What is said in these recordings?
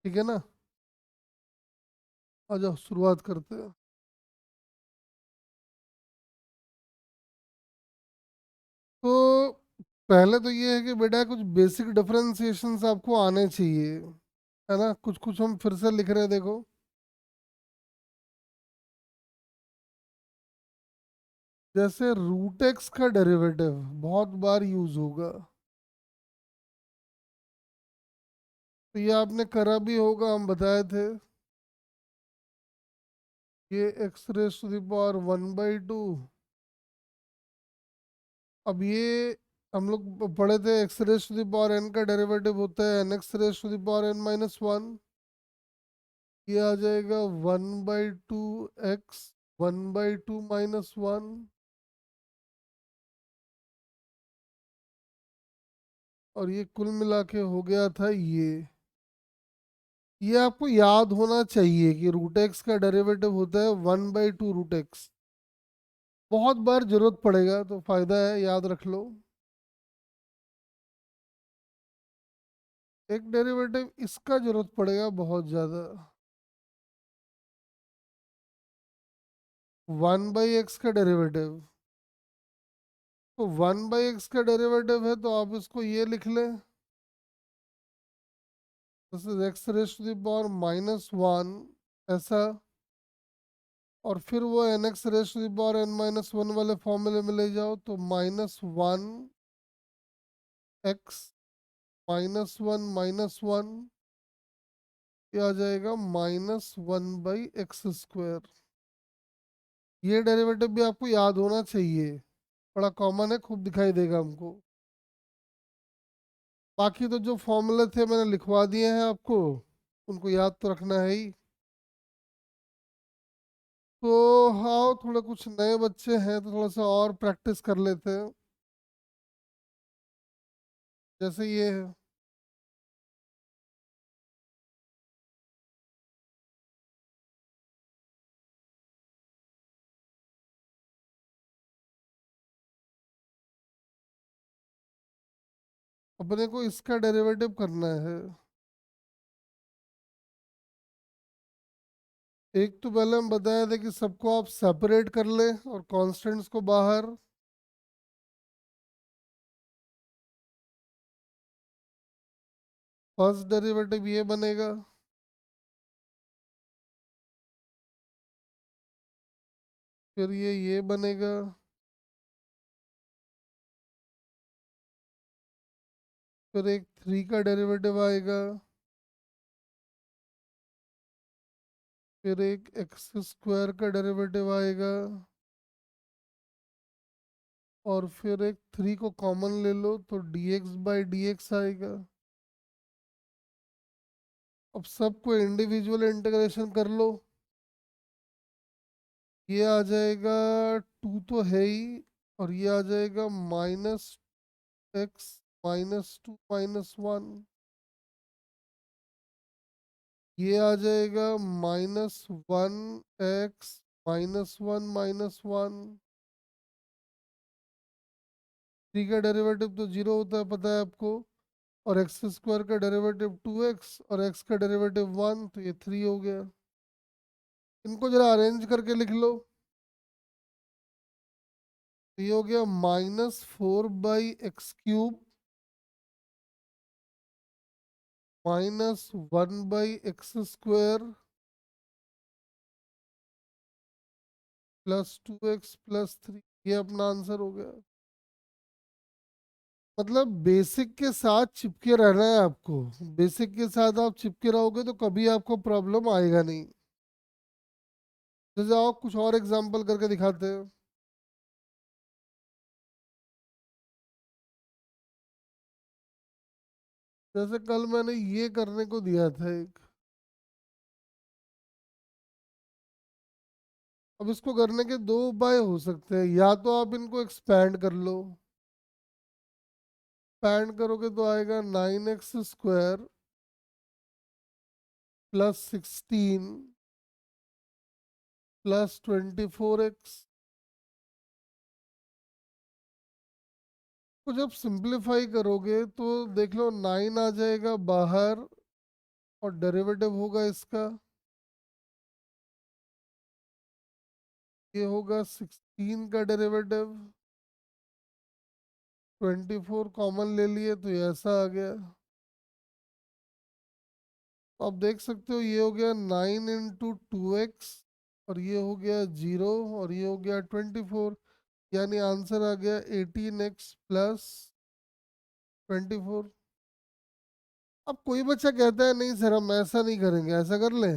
ठीक है ना। आ जाओ शुरुआत करते हैं। तो पहले तो ये है कि बेटा कुछ बेसिक डिफरेंशिएशंस आपको आने चाहिए, है ना। कुछ कुछ हम फिर से लिख रहे हैं, देखो। जैसे रूट एक्स का डेरिवेटिव बहुत बार यूज होगा, तो ये आपने करा भी होगा, हम बताए थे। ये x raise to the power 1/2। अब ये हम लोग पढ़े थे, x raise to the power n का डेरिवेटिव होता है n x raise to the power n minus one. ये आ जाएगा 1/2 एक्स 1/2 - 1। और ये कुल मिला के हो गया था ये आपको याद होना चाहिए कि रूट एक्स का डेरिवेटिव होता है 1/2 रूट एक्स। बहुत बार जरूरत पड़ेगा तो फायदा है, याद रख लो। एक डेरिवेटिव इसका जरूरत पड़ेगा बहुत ज्यादा। 1/x का डेरिवेटिव। तो 1/x का डेरिवेटिव है तो आप इसको ये लिख लें, this is x raise to the power -1, ऐसा। और फिर वो n x raise to the power n-1 वाले फॉर्मूले में ले जाओ, तो -1 x -1 ये आ जाएगा -1/x²। ये डेरिवेटिव भी आपको याद होना चाहिए, बड़ा कॉमन है, खूब दिखाई देगा हमको। बाकी तो जो फॉर्मूले थे मैंने लिखवा दिए हैं आपको, उनको याद तो रखना है ही। तो हाँ, थोड़े कुछ नए बच्चे हैं तो थोड़ा सा और प्रैक्टिस कर लेते हैं। जैसे ये है, अपने को इसका डेरिवेटिव करना है। एक तो पहले हम बताए थे कि सबको आप सेपरेट कर ले और कॉन्स्टेंट्स को बाहर। फर्स्ट डेरिवेटिव ये बनेगा, फिर ये बनेगा, फिर एक 3 का डेरिवेटिव आएगा, फिर एक x² का डेरिवेटिव आएगा, और फिर एक 3 को कॉमन ले लो तो dx/dx आएगा। अब सबको इंडिविजुअल इंटीग्रेशन कर लो। ये आ जाएगा 2 तो है ही, और ये आ जाएगा -x -2 - 1। ये आ जाएगा -1x -1 - 1। 3 का डेरिवेटिव तो जीरो होता है, पता है आपको। और x² का डेरिवेटिव 2x और x का डेरिवेटिव 1, तो ये 3 हो गया। इनको जरा अरेंज करके लिख लो। तो ये हो गया -4/x³ -1/x² +2x +3। ये अपना आंसर हो गया। मतलब बेसिक के साथ चिपके रहना है आपको। बेसिक के साथ आप चिपके रहोगे तो कभी आपको प्रॉब्लम आएगा नहीं। जैसे आओ कुछ और एग्जांपल करके दिखाते हैं। जैसे कल मैंने ये करने को दिया था एक। अब इसको करने के दो उपाय हो सकते हैं, या तो आप इनको एक्सपैंड कर लो। एक्सपैंड करोगे तो आएगा 9x² +16 +24x। तो जब सिंप्लीफाई करोगे तो देख लो 9 आ जाएगा बाहर, और डेरिवेटिव होगा इसका, ये होगा 16 का डेरिवेटिव, 24 कॉमन ले लिए तो ये ऐसा आ गया। तो आप देख सकते हो ये हो गया 9 × 2x, और ये हो गया 0, और ये हो गया 24, यानी आंसर आ गया 18x प्लस 24। अब कोई बच्चा कहता है नहीं सर हम ऐसा नहीं करेंगे, ऐसा कर ले,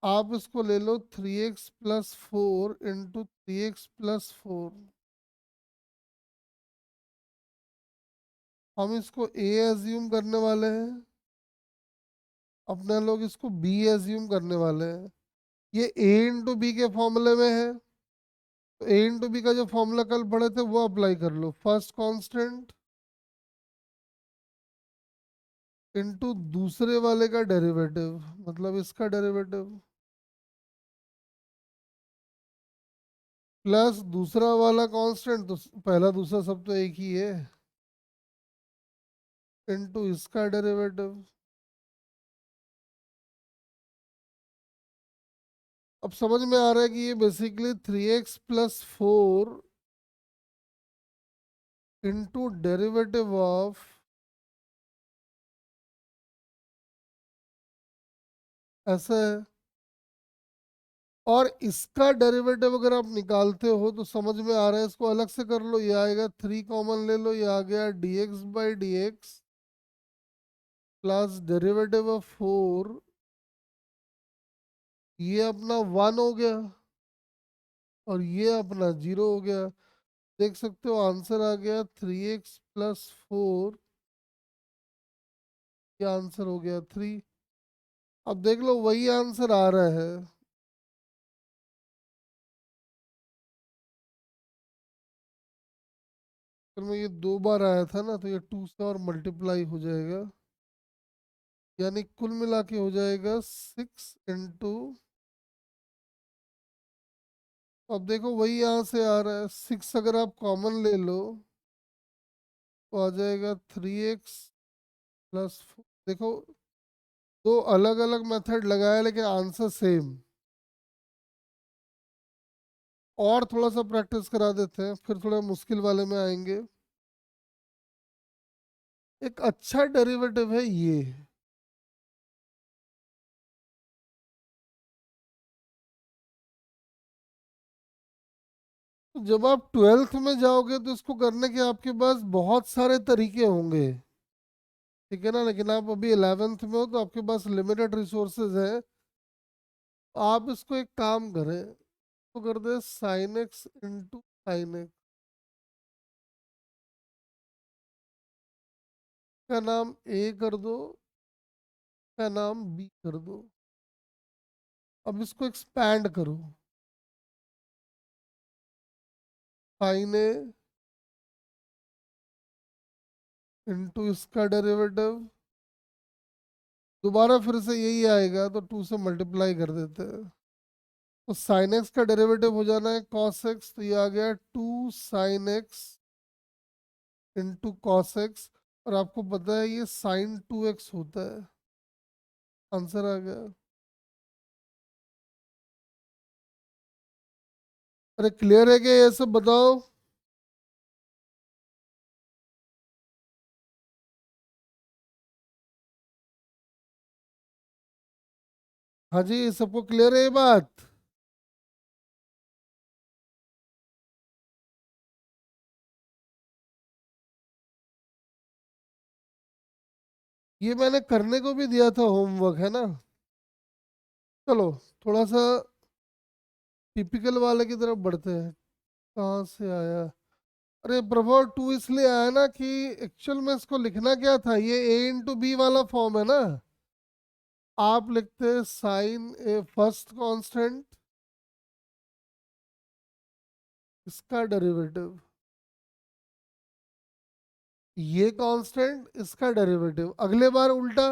आप इसको ले लो 3x + 4 × 3x + 4। हम इसको a एज्यूम करने वाले हैं, अपने लोग इसको b एज्यूम करने वाले हैं। ये a × b के फॉर्मूले में है, तो a × b का जो फॉर्मूला कल पढ़े थे वो अप्लाई कर लो। फर्स्ट कांस्टेंट इनटू दूसरे वाले का डेरिवेटिव, मतलब इसका डेरिवेटिव, प्लस दूसरा वाला कांस्टेंट, तो पहला दूसरा सब तो एक ही है, इनटू इसका डेरिवेटिव। अब समझ में आ रहा है कि ये basically 3x + 4 into derivative of ऐसा है। और इसका डेरिवेटिव अगर आप निकालते हो तो समझ में आ रहा है, इसको अलग से कर लो, ये आएगा 3 कॉमन ले लो, ये आ गया dx/dx प्लस डेरिवेटिव ऑफ 4, ये अपना 1 हो गया और ये अपना 0 हो गया। देख सकते हो आंसर आ गया 3x + 4, ये आंसर हो गया 3। अब देख लो वही आंसर आ रहा है, फिर में ये 2 बार आया था ना, तो ये 2 से और मल्टीप्लाई हो जाएगा, यानी कुल मिला के हो जाएगा 6 × अब देखो वही यहाँ से आ रहा है 6, अगर आप कॉमन ले लो तो आ जाएगा 3x + 4। देखो दो अलग अलग मेथड लगाया लेकिन आंसर सेम। और थोड़ा सा प्रैक्टिस करा देते हैं, फिर थोड़ा मुश्किल वाले में आएंगे। एक अच्छा डेरिवेटिव है ये, तो जब आप 12th में जाओगे तो इसको करने के आपके पास बहुत सारे तरीके होंगे, ठीक है ना, लेकिन आप अभी 11th में हो तो आपके पास लिमिटेड रिसोर्सेज है। आप इसको एक काम करें, तो कर दे sin x × sin x, का नाम a कर दो, का नाम b कर दो। अब इसको एक्सपैंड करो, sin a इंटू इसका डेरिवेटिव, दोबारा फिर से यही आएगा तो 2 से मल्टीप्लाई कर देते हैं। तो sin x का डेरिवेटिव हो जाना है cos x, तो ये आ गया 2 sin x into cos x, और आपको पता है ये sin 2x होता है, आंसर आ गया। अरे क्लियर है क्या ये सब, बताओ। हाँ जी, सबको क्लियर है ये बात। ये मैंने करने को भी दिया था होमवर्क, है ना। चलो थोड़ा सा टिपिकल वाले की तरफ बढ़ते हैं। कहाँ से आया, अरे प्रभु 2 इसलिए आया ना कि एक्चुअल में इसको लिखना क्या था, ये a × b वाला फॉर्म है ना। आप लिखते साइन ए फर्स्ट कांस्टेंट, इसका डेरिवेटिव, ये कांस्टेंट इसका डेरिवेटिव, अगले बार उल्टा,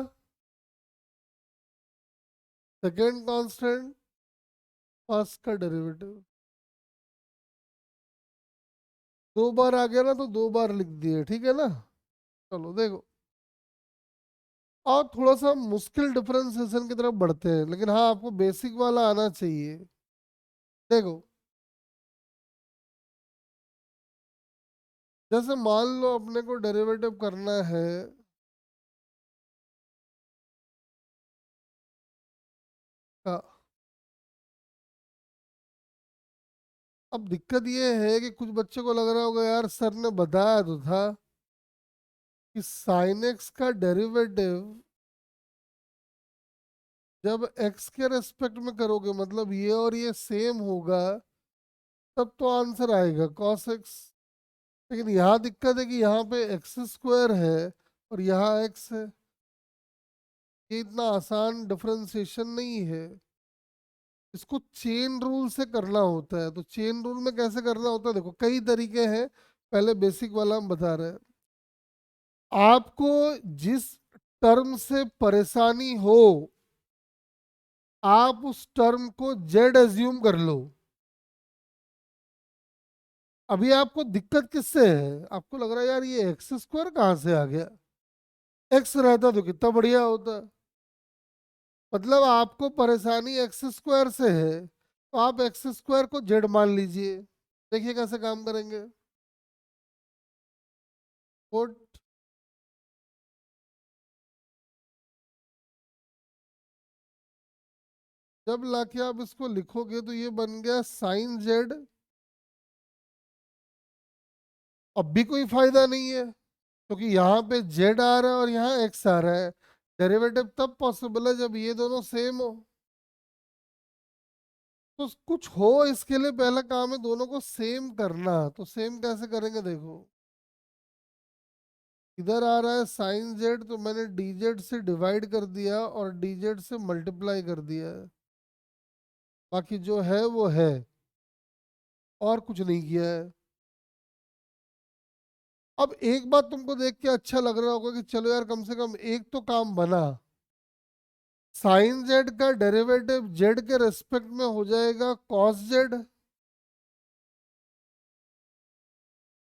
सेकेंड कांस्टेंट फर्स्ट का डेरिवेटिव। 2 बार आ गया ना तो 2 बार लिख दिए, ठीक है ना। चलो देखो, और थोड़ा सा मुश्किल डिफरेंशिएशन की तरफ बढ़ते हैं, लेकिन हाँ आपको बेसिक वाला आना चाहिए। देखो, जैसे मान लो अपने को डेरिवेटिव करना है का। अब दिक्कत ये है कि कुछ बच्चों को लग रहा होगा यार सर ने बताया तो था कि साइन एक्स का डेरिवेटिव जब एक्स के रेस्पेक्ट में करोगे, मतलब ये और ये सेम होगा, तब तो आंसर आएगा कॉस एक्स। लेकिन यहाँ दिक्कत है कि यहाँ पे एक्स स्क्वायर है और यहाँ एक्स है। ये इतना आसान डिफरेंशिएशन नहीं है। इसको चेन रूल से करना होता है। तो चेन रूल में कैसे करना होता है, देखो कई तरीके हैं। पहले बेसिक वाला हम बता रहे हैं। आपको जिस टर्म से परेशानी हो, आप उस टर्म को जेड एज्यूम कर लो। अभी आपको दिक्कत किससे है, आपको लग रहा है यार ये एक्स स्क्वायर कहाँ से आ गया। एक्स रहता तो कितना बढ़िया होता। मतलब आपको परेशानी एक्स स्क्वायर से है, तो आप एक्स स्क्वायर को जेड मान लीजिए। देखिए कैसे काम करेंगे। पुट जब लाके आप इसको लिखोगे तो ये बन गया साइन जेड। अब भी कोई फायदा नहीं है, क्योंकि यहाँ पे जेड आ रहा है और यहाँ एक्स आ रहा है। डेरिवेटिव तब पॉसिबल है जब ये दोनों सेम हो। तो कुछ हो इसके लिए पहला काम है दोनों को सेम करना। तो सेम कैसे करेंगे, देखो इधर आ रहा है साइन जेड, तो मैंने डी जेड से डिवाइड कर दिया और डी जेड से मल्टीप्लाई कर दिया है। बाकी जो है वो है, और कुछ नहीं किया है। अब एक बात तुमको देख के अच्छा लग रहा होगा कि चलो यार कम से कम एक तो काम बना। साइन जेड का डेरिवेटिव जेड के रेस्पेक्ट में हो जाएगा कॉस जेड,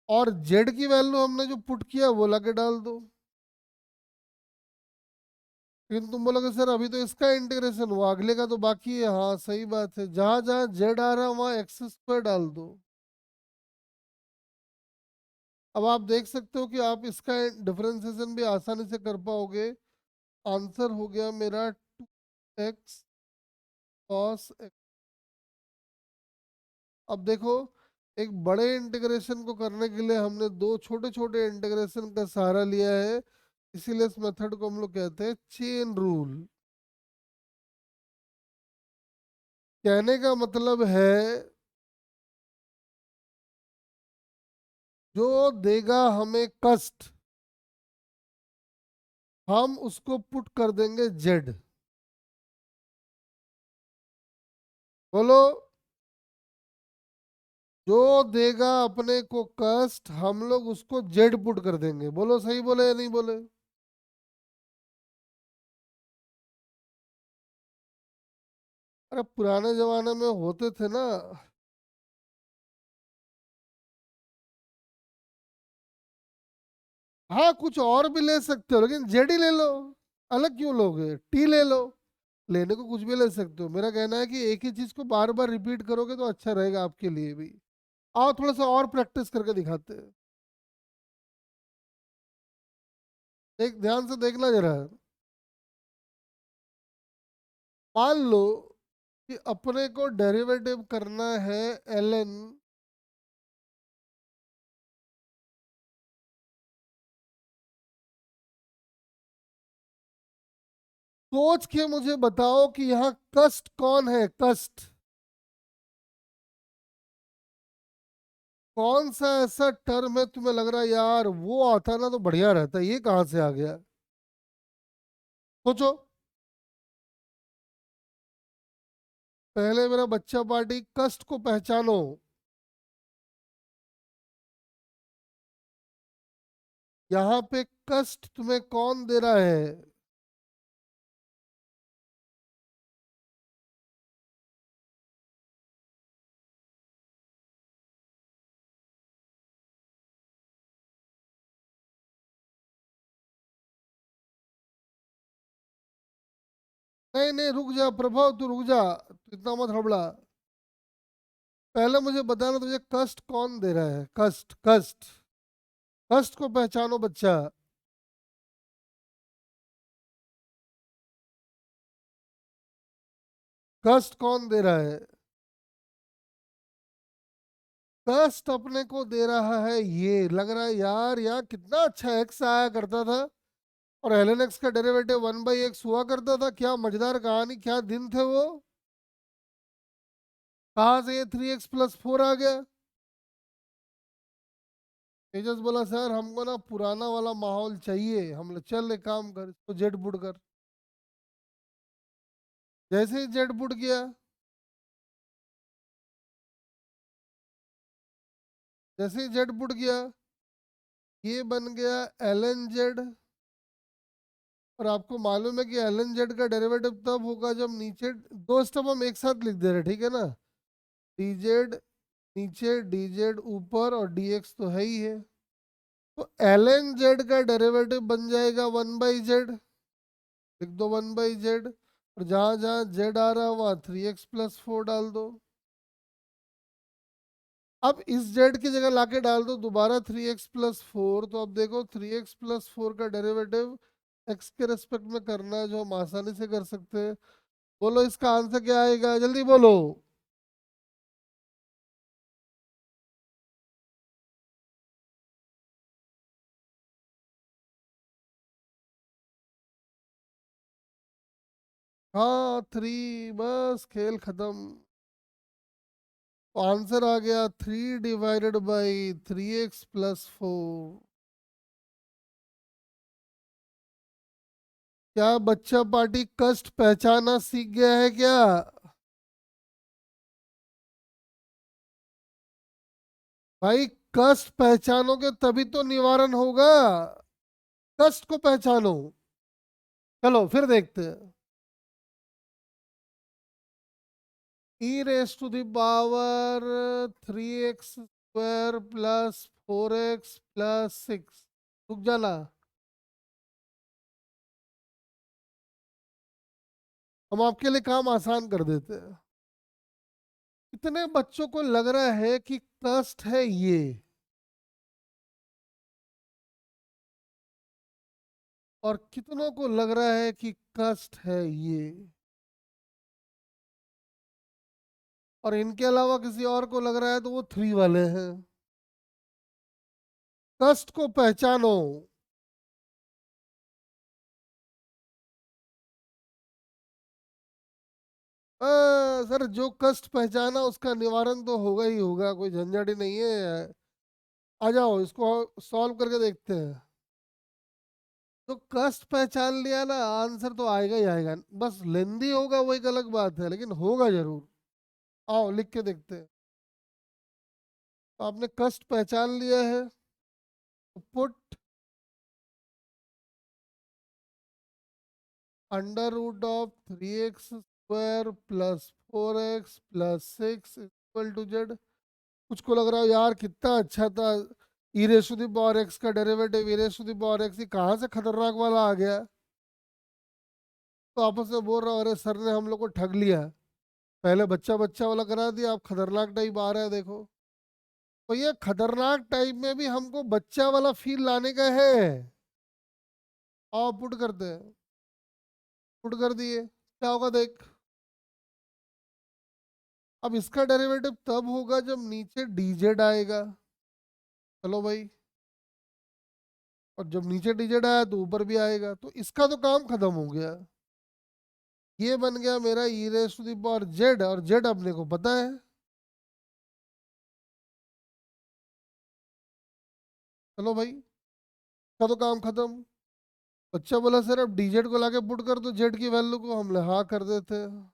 और जेड की वैल्यू हमने जो पुट किया वो लाके डाल दो। लेकिन तुम बोलोगे सर अभी तो इसका इंटीग्रेशन हुआ, अगले का तो बाकी है। हाँ सही बात है, जहां जहां जेड आ रहा है वहां एक्स स्क्वायर डाल दो। अब आप देख सकते हो कि आप इसका डिफरेंशिएशन भी आसानी से कर पाओगे। आंसर हो गया मेरा 2x कॉस एक्स। अब देखो, एक बड़े इंटीग्रेशन को करने के लिए हमने दो छोटे छोटे इंटीग्रेशन का सहारा लिया है। इसीलिए इस मेथड को हम लोग कहते हैं चेन रूल। कहने का मतलब है जो देगा हमें कष्ट, हम उसको पुट कर देंगे जेड। बोलो, जो देगा अपने को कष्ट हम लोग उसको जेड पुट कर देंगे। बोलो सही बोले या नहीं बोले। अरे पुराने जमाने में होते थे ना। हाँ कुछ और भी ले सकते हो, लेकिन जेड ही ले लो। अलग क्यों लोगे, टी ले लो। लेने को कुछ भी ले सकते हो। मेरा कहना है कि एक ही चीज को बार बार रिपीट करोगे तो अच्छा रहेगा आपके लिए भी। आओ थोड़ा सा और प्रैक्टिस करके दिखाते हैं। एक ध्यान से देखना जरा। मान लो कि अपने को डेरिवेटिव करना है ln। सोच के मुझे बताओ कि यहाँ कष्ट कौन है, कष्ट कौन सा ऐसा टर्म है तुम्हें लग रहा है यार वो आता ना तो बढ़िया रहता, ये कहाँ से आ गया। सोचो। पहले मेरा बच्चा पार्टी कष्ट को पहचानो। यहाँ पे कष्ट तुम्हें कौन दे रहा है। नहीं नहीं, रुक जा प्रभाव, तू रुक जा, तू इतना मत हड़बड़ा। पहले मुझे बताना तुझे कष्ट कौन दे रहा है, कष्ट कष्ट। कष्ट को पहचानो बच्चा। कष्ट कौन दे रहा है? कष्ट अपने को दे रहा है ये, लग रहा है यार यहाँ कितना अच्छा एक्स आया करता था, और एल एन एक्स का डेरिवेटिव 1/x हुआ करता था, क्या मजेदार कहानी, क्या दिन थे वो। कहाँ से ये 3x+4 आ गया? तेजस बोला सर हमको ना पुराना वाला माहौल चाहिए, हम बोले चल एक काम कर, इसको जेट बुट कर। जैसे ही जेट बुट किया, जैसे ही जेट बुट किया, ये बन गया एल एन जेड। और आपको मालूम है कि एल एन जेड का डेरिवेटिव तब होगा जब नीचे दो स्टेप हम एक साथ लिख दे रहे, ठीक है ना। डी जेड नीचे, डी जेड ऊपर, और डी एक्स तो है ही है। तो एल एन जेड का डेरिवेटिव बन जाएगा 1/z। लिख दो 1/z, और जहां जहां जेड आ रहा है वहां 3x+4 डाल दो। अब इस जेड की जगह लाके डाल दो दोबारा 3x+4, तो अब देखो 3x+4 का डेरिवेटिव एक्स के रेस्पेक्ट में करना है, जो हम आसानी से कर सकते हैं। बोलो इसका आंसर क्या आएगा, जल्दी बोलो। हाँ 3, बस खेल खत्म। तो आंसर आ गया 3/3x+4। क्या बच्चा पार्टी कष्ट पहचाना सीख गया है क्या? भाई कष्ट पहचानोगे तभी तो निवारण होगा। कष्ट को पहचानो। चलो फिर देखते हैं। e⁻³ 3x² + 4x+6। रुक जाना। हम आपके लिए काम आसान कर देते हैं। कितने बच्चों को लग रहा है कि कष्ट है ये? और कितनों को लग रहा है कि कष्ट है ये? और इनके अलावा किसी और को लग रहा है तो वो 3 वाले हैं। कष्ट को पहचानो। सर जो कष्ट पहचाना उसका निवारण तो होगा ही होगा, कोई झंझट ही नहीं है। आ जाओ इसको सॉल्व करके देखते हैं। तो कष्ट पहचान लिया ना, आंसर तो आएगा ही आएगा, बस लेंदी होगा वो एक अलग बात है, लेकिन होगा जरूर। आओ लिख के देखते हैं। तो आपने कष्ट पहचान लिया है, तो पुट √3x² + 4x + 6 कुछ को लग रहा है यार कितना अच्छा था, e⁻x का डेरिवेटिव e⁻x, ये कहाँ से खतरनाक वाला आ गया। तो आपस में बोल रहा हूँ अरे सर ने हम लोग को ठग लिया, पहले बच्चा बच्चा वाला करा दिया, अब खतरनाक टाइप आ रहा है देखो। तो ये खतरनाक टाइप में भी हमको बच्चा वाला फील लाने का है। आओ पुट करते हैं। पुट कर दिए, क्या होगा देख। अब इसका डेरिवेटिव तब होगा जब नीचे dz आएगा। चलो भाई, और जब नीचे dz आया तो ऊपर भी आएगा, तो इसका तो काम खत्म हो गया। ये बन गया मेरा e⁻z, और z अपने को पता है। चलो भाई, इसका तो काम खत्म। बच्चा बोला सर अब dz को लाके पुट कर दो z की वैल्यू को, हम हाँ कर देते हैं।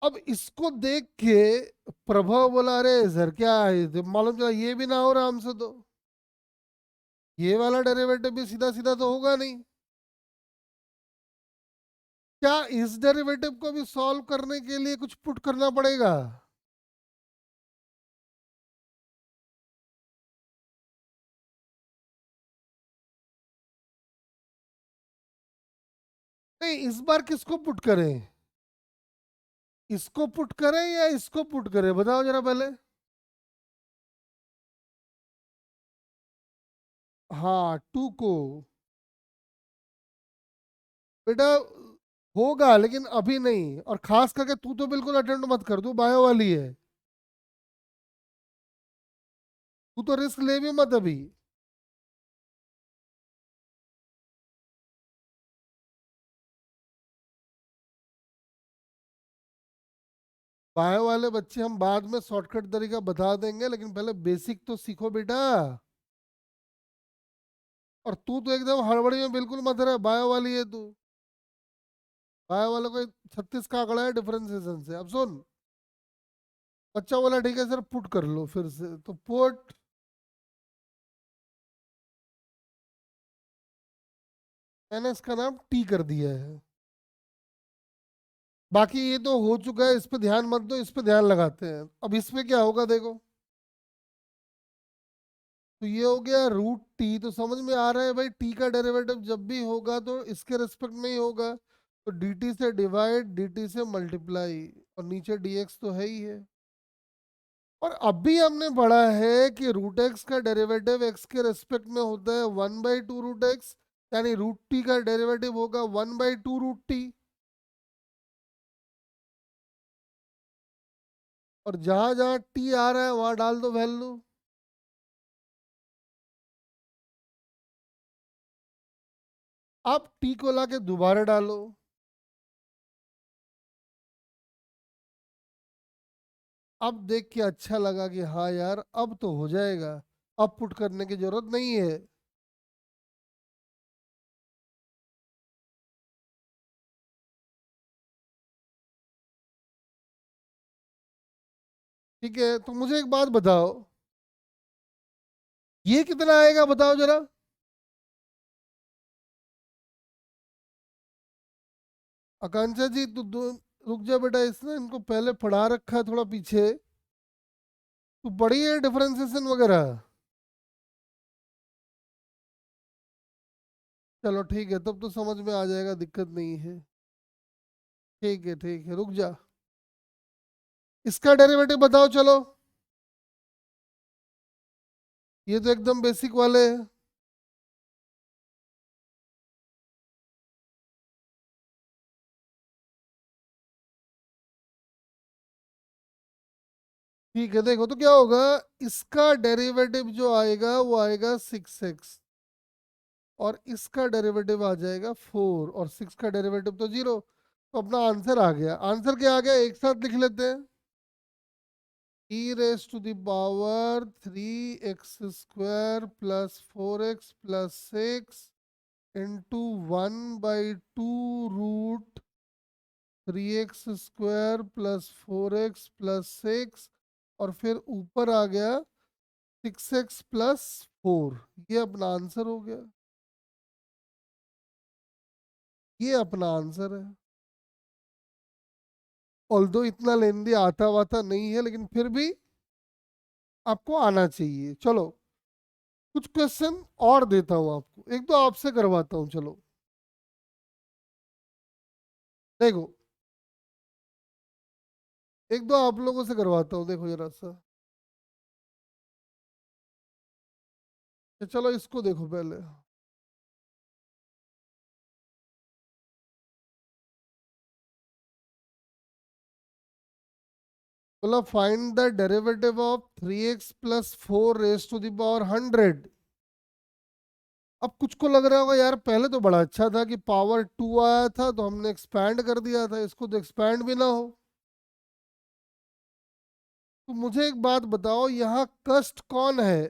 अब इसको देख के प्रभाव बोला अरे सर क्या है, तो मालूम चला ये भी ना हो रहा हमसे, तो ये वाला डेरिवेटिव भी सीधा सीधा तो होगा नहीं। क्या इस डेरिवेटिव को भी सॉल्व करने के लिए कुछ पुट करना पड़ेगा? नहीं, इस बार किसको पुट करें? इसको पुट करें या इसको पुट करें, बताओ जरा पहले। हाँ, टू को। बेटा होगा लेकिन अभी नहीं, और खास करके तू तो बिल्कुल अटेंड मत कर, तू बायो वाली है। तू तो रिस्क ले भी मत अभी। बायो वाले बच्चे हम बाद में शॉर्टकट तरीका बता देंगे, लेकिन पहले बेसिक तो सीखो बेटा। और तू तो एकदम हड़बड़ी में बिल्कुल मत रहे, बायो वाली है तू। बायो वाले को 36 का आंकड़ा है डिफरेंशिएशन से। अब सुन, बच्चा बोला ठीक है सर पुट कर लो, फिर से तो पुट। मैंने इसका नाम टी कर दिया है। बाकी ये तो हो चुका है, इस पे ध्यान मत दो, इस पे ध्यान लगाते हैं। अब इसमें क्या होगा देखो। तो ये हो गया रूट टी, तो समझ में आ रहा है भाई, टी का डेरिवेटिव जब भी होगा तो इसके रिस्पेक्ट में ही होगा। तो dt से डिवाइड, dt से मल्टीप्लाई, और नीचे dx तो है ही है। और अभी हमने पढ़ा है कि रूट एक्स का डेरिवेटिव एक्स के रेस्पेक्ट में होता है 1/2 रूट एक्स, यानी रूट टी का डेरिवेटिव होगा 1/2 रूट टी। और जहां जहां टी आ रहा है वहां डाल दो वैल्यू। आप टी को लाके दोबारा डालो। अब देख के अच्छा लगा कि हाँ यार अब तो हो जाएगा, अब पुट करने की जरूरत नहीं है। ठीक है, तो मुझे एक बात बताओ, ये कितना आएगा बताओ जरा। आकांक्षा जी रुक जा बेटा, इसने इनको पहले पढ़ा रखा है थोड़ा पीछे। तू पढ़ी है डिफरेंशिएशन वगैरह? चलो ठीक है, तब तो समझ में आ जाएगा, दिक्कत नहीं है। ठीक है, रुक जा। इसका डेरिवेटिव बताओ चलो। ये तो एकदम बेसिक वाले हैं। ठीक है, देखो तो क्या होगा। इसका डेरिवेटिव जो आएगा वो आएगा 6x, और इसका डेरिवेटिव आ जाएगा 4, और 6 का डेरिवेटिव तो 0। तो अपना आंसर आ गया। आंसर क्या आ गया, एक साथ लिख लेते हैं। e raise to the power 3x² plus 4x plus 6 into 1/2 root 3x² plus 4x plus 6, और फिर ऊपर आ गया 6x प्लस 4। ये अपना आंसर हो गया। ये अपना आंसर है। ऑल्दो इतना लेंदी आता वाता नहीं है, लेकिन फिर भी आपको आना चाहिए। चलो कुछ क्वेश्चन और देता हूं आपको, एक दो आपसे करवाता हूं, चलो। देखो, एक दो आप लोगों से करवाता हूँ, देखो जरा सा। चलो इसको देखो पहले। बोला find the derivative of 3x plus 4 raise to the power 100। अब कुछ को लग रहा होगा यार पहले तो बड़ा अच्छा था कि पावर 2 आया था तो हमने एक्सपैंड कर दिया था, इसको तो एक्सपैंड भी ना हो। तो मुझे एक बात बताओ, यहाँ कष्ट कौन है?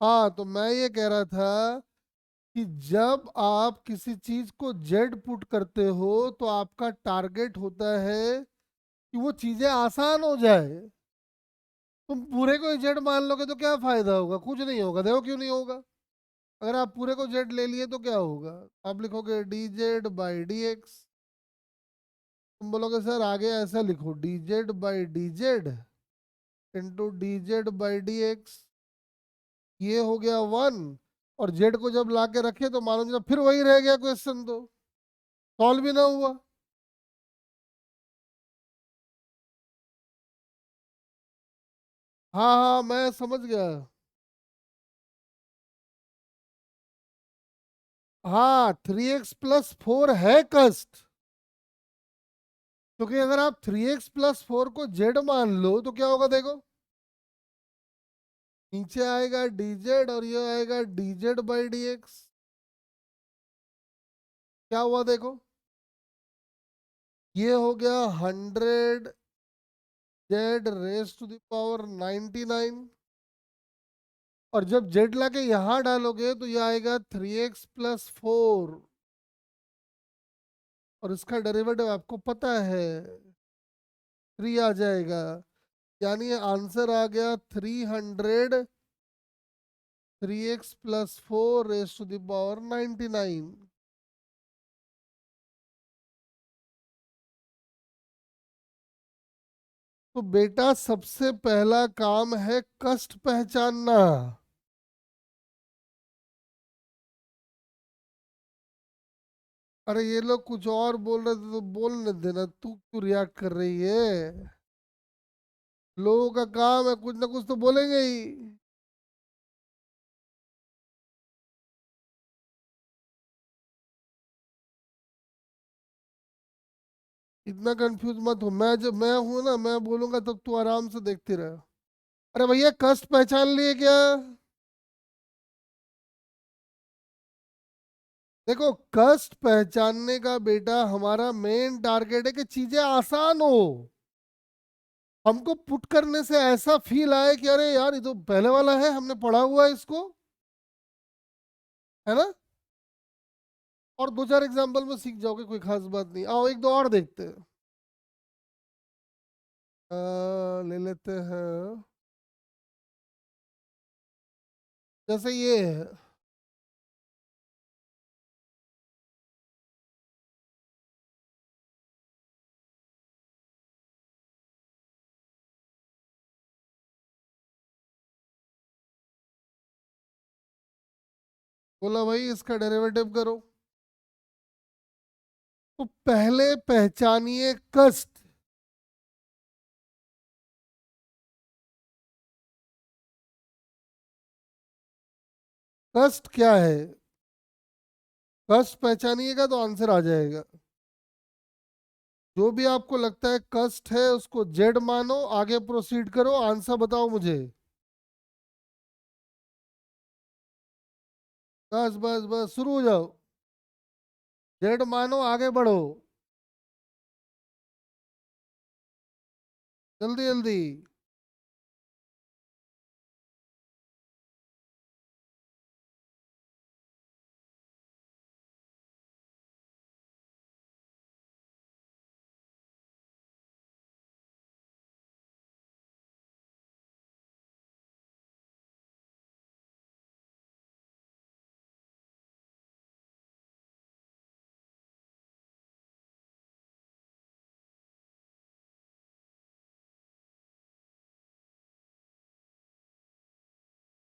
हाँ, तो मैं ये कह रहा था कि जब आप किसी चीज को जेड पुट करते हो तो आपका टारगेट होता है कि वो चीजें आसान हो जाए। तुम पूरे को जेड मान लोगे तो क्या फायदा होगा? कुछ नहीं होगा। देखो क्यों नहीं होगा। अगर आप पूरे को जेड ले लिए तो क्या होगा? आप लिखोगे D z by d x. तुम बोलोगे सर आगे ऐसा लिखो, D z by d z into d z by d x. ये हो गया वन। और जेड को जब ला के रखे तो मानो जब फिर वही रह गया क्वेश्चन, तो सॉल्व भी ना हुआ। हाँ हाँ, मैं समझ गया। हाँ, 3x+4 है कस्ट। क्योंकि अगर आप 3x+4 को जेड मान लो तो क्या होगा देखो। नीचे आएगा dz और ये आएगा dz बाई डी एक्स। क्या हुआ देखो। ये हो गया 100 z⁻⁹ और जब जेड ला के यहाँ डालोगे तो ये आएगा 3x+4। और इसका डेरिवेटिव आपको पता है, 3 आ जाएगा। यानी आंसर आ गया 300 3x+4⁻⁹ तो बेटा सबसे पहला काम है कष्ट पहचानना। अरे ये लोग कुछ और बोल रहे थे तो बोलने देना, तू क्यों रिएक्ट कर रही है? लोगों का काम है, कुछ ना कुछ तो बोलेंगे ही। इतना कंफ्यूज मत हो। मैं जब मैं हूं ना, मैं बोलूंगा तब तू आराम से देखती रहे। अरे भैया कष्ट पहचान लिए क्या? देखो, कष्ट पहचानने का बेटा हमारा मेन टारगेट है कि चीजें आसान हो। हमको पुट करने से ऐसा फील आए कि अरे यार ये तो पहले वाला है, हमने पढ़ा हुआ है इसको, है ना। और दो चार एग्जांपल में सीख जाओगे, कोई खास बात नहीं। आओ एक दो और देखते हैं। ले लेते हैं। जैसे ये है। बोला भाई इसका डेरिवेटिव करो। तो पहले पहचानिए कष्ट। कष्ट क्या है? कष्ट पहचानिएगा तो आंसर आ जाएगा। जो भी आपको लगता है कष्ट है उसको जेड मानो, आगे प्रोसीड करो, आंसर बताओ मुझे। बस बस बस, शुरू हो जाओ। जेड मानो, आगे बढ़ो। जल्दी जल्दी।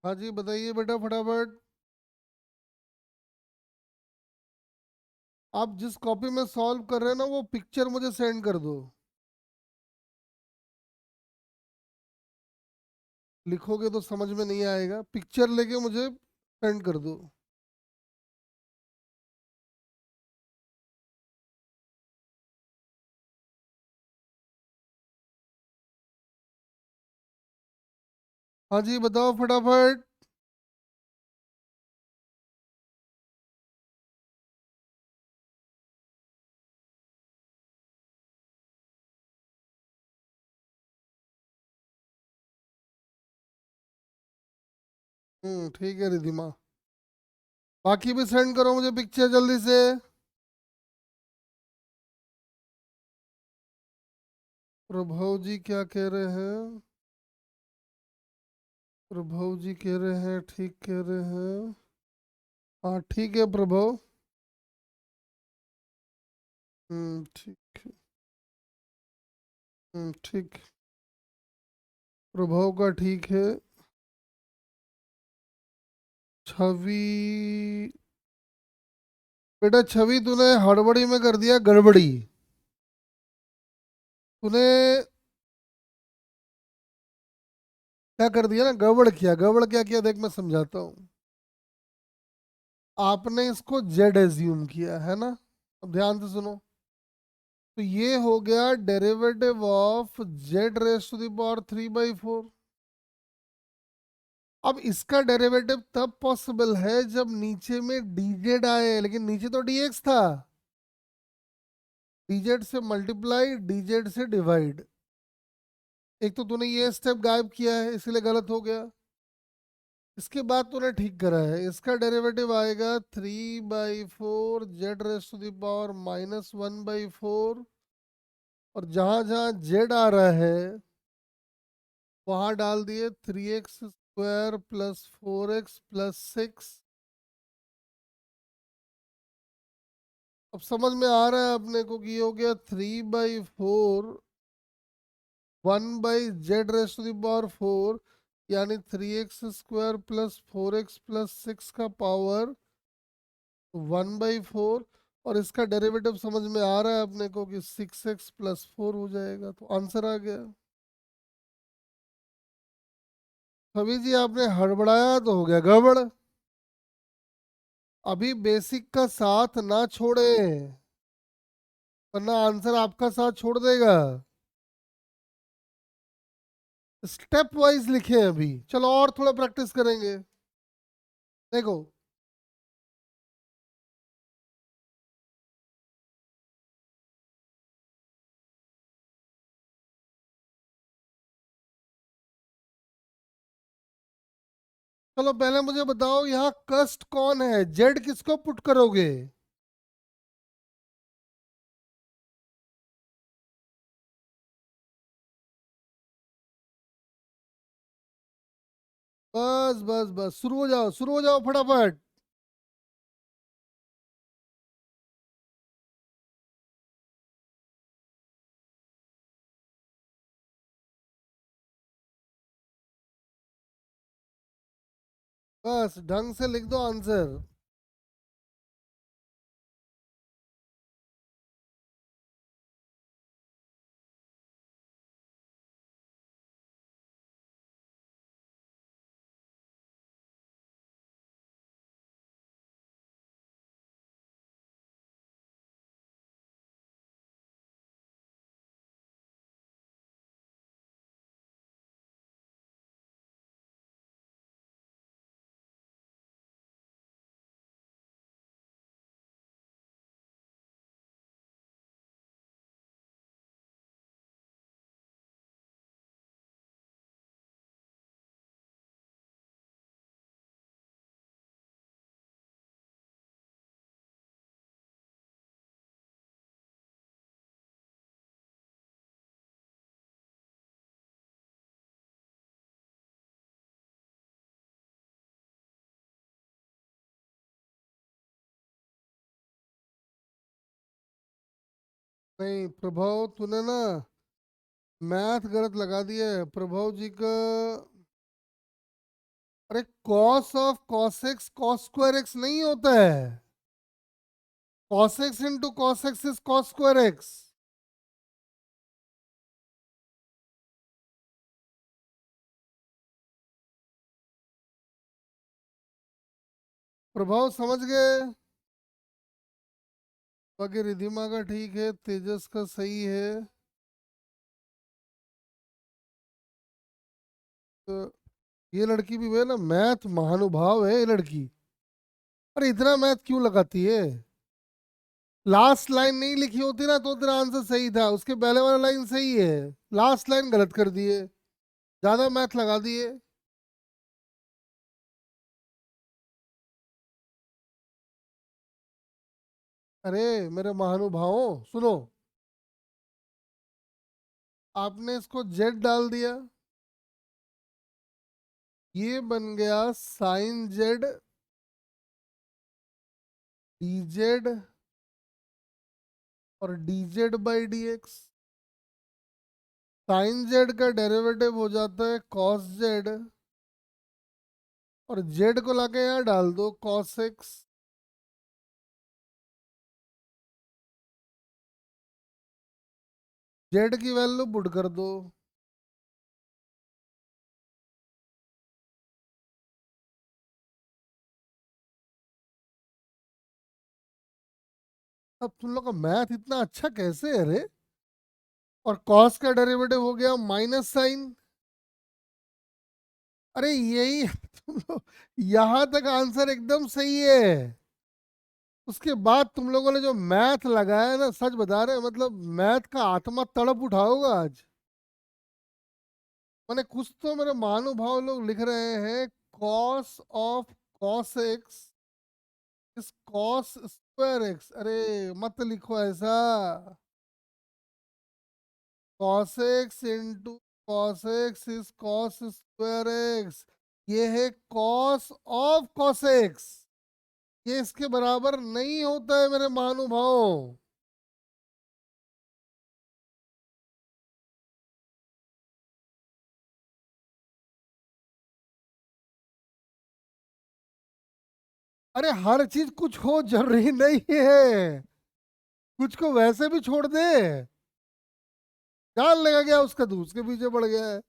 हाँ जी, बताइए बेटा फटाफट। आप जिस कॉपी में सॉल्व कर रहे हैं ना, वो पिक्चर मुझे सेंड कर दो। लिखोगे तो समझ में नहीं आएगा, पिक्चर लेके मुझे सेंड कर दो। हाँ जी, बताओ फटाफट। ठीक है रिधिमा। बाकी भी सेंड करो मुझे पिक्चर जल्दी से। प्रभव जी क्या कह रहे हैं? प्रभव जी कह रहे हैं ठीक कह रहे हैं। हाँ ठीक है प्रभव। ठीक है। ठीक। प्रभव का ठीक है। छवि। बेटा छवि तूने हड़बड़ी में कर दिया गड़बड़ी। तूने क्या कर दिया ना, गड़बड़ किया। गड़बड़ क्या किया देख मैं समझाता हूँ। आपने इसको जेड एज्यूम किया है ना। अब ध्यान से सुनो। तो ये हो गया derivative of z raise to the power 3/4। अब इसका डेरिवेटिव तब पॉसिबल है जब नीचे में dz आए, लेकिन नीचे तो dx था। dz से मल्टीप्लाई, dz से डिवाइड। एक तो तूने ये स्टेप गायब किया है इसलिए गलत हो गया। इसके बाद तूने ठीक करा है। इसका डेरिवेटिव आएगा 3/4 z raise to the power -1/4। और जहां जहां जेड आ रहा है वहां डाल दिए 3x² + 4x + 6। अब समझ में आ रहा है अपने को कि ये हो गया 3/4 1/z⁴ यानी 3x² + 4x + 6 का पावर 1/4। और इसका डेरिवेटिव समझ में आ रहा है अपने को कि 6x + 4 हो जाएगा, तो आंसर आ गया। कवि जी आपने हड़बड़ाया तो हो गया गड़बड़। अभी बेसिक का साथ ना छोड़े, वरना आंसर आपका साथ छोड़ देगा। स्टेप वाइज लिखे हैं अभी, चलो और थोड़ा प्रैक्टिस करेंगे। देखो चलो पहले मुझे बताओ यहाँ कस्ट कौन है, जेड किसको पुट करोगे? बस बस बस, शुरू हो जाओ, शुरू हो जाओ फटाफट। बस ढंग से लिख दो आंसर। नहीं प्रभव, तूने ना मैथ गलत लगा दिया है प्रभव जी का। अरे cos of cos x cos square x नहीं होता है। Cos x into cos x is cos square x. प्रभाव समझ गए? बाकी रिधिमा का ठीक है, तेजस का सही है। तो ये लड़की भी है ना, मैथ महानुभाव है ये लड़की। अरे इतना मैथ क्यों लगाती है? लास्ट लाइन नहीं लिखी होती ना तो तेरा आंसर सही था, उसके पहले वाला लाइन सही है। लास्ट लाइन गलत कर दिए, ज्यादा मैथ लगा दिए। अरे मेरे महानुभावों सुनो, आपने इसको जेड डाल दिया, ये बन गया साइन जेड डी जेड और d z by d x. Sine z का डेरिवेटिव हो जाता है कॉस जेड, और जेड को लाके यहाँ डाल दो कॉस एक्स। जेड की वैल्यू पुट कर दो। अब तुम लोग का मैथ इतना अच्छा कैसे है रे? और कॉस का डेरिवेटिव हो गया माइनस साइन। अरे यही तुम लोग, यहां तक आंसर एकदम सही है। उसके बाद तुम लोगों ने जो मैथ लगाया ना, सच बता रहे हैं, मतलब मैथ का आत्मा तड़प उठा होगा आज। मैंने कुछ तो मेरे महानुभाव लोग लिख रहे हैं, कॉस ऑफ कॉस एक्स इस कॉस स्क्वायर एक्स। अरे मत लिखो ऐसा। Cos x into cos x is cos square x. ये है कॉस ऑफ कॉस एक्स, ये इसके बराबर नहीं होता है मेरे महानुभाव। अरे हर चीज कुछ हो जरूरी नहीं है, कुछ को वैसे भी छोड़ दे। जान लगा गया उसका, तो उसके पीछे पड़ गया है।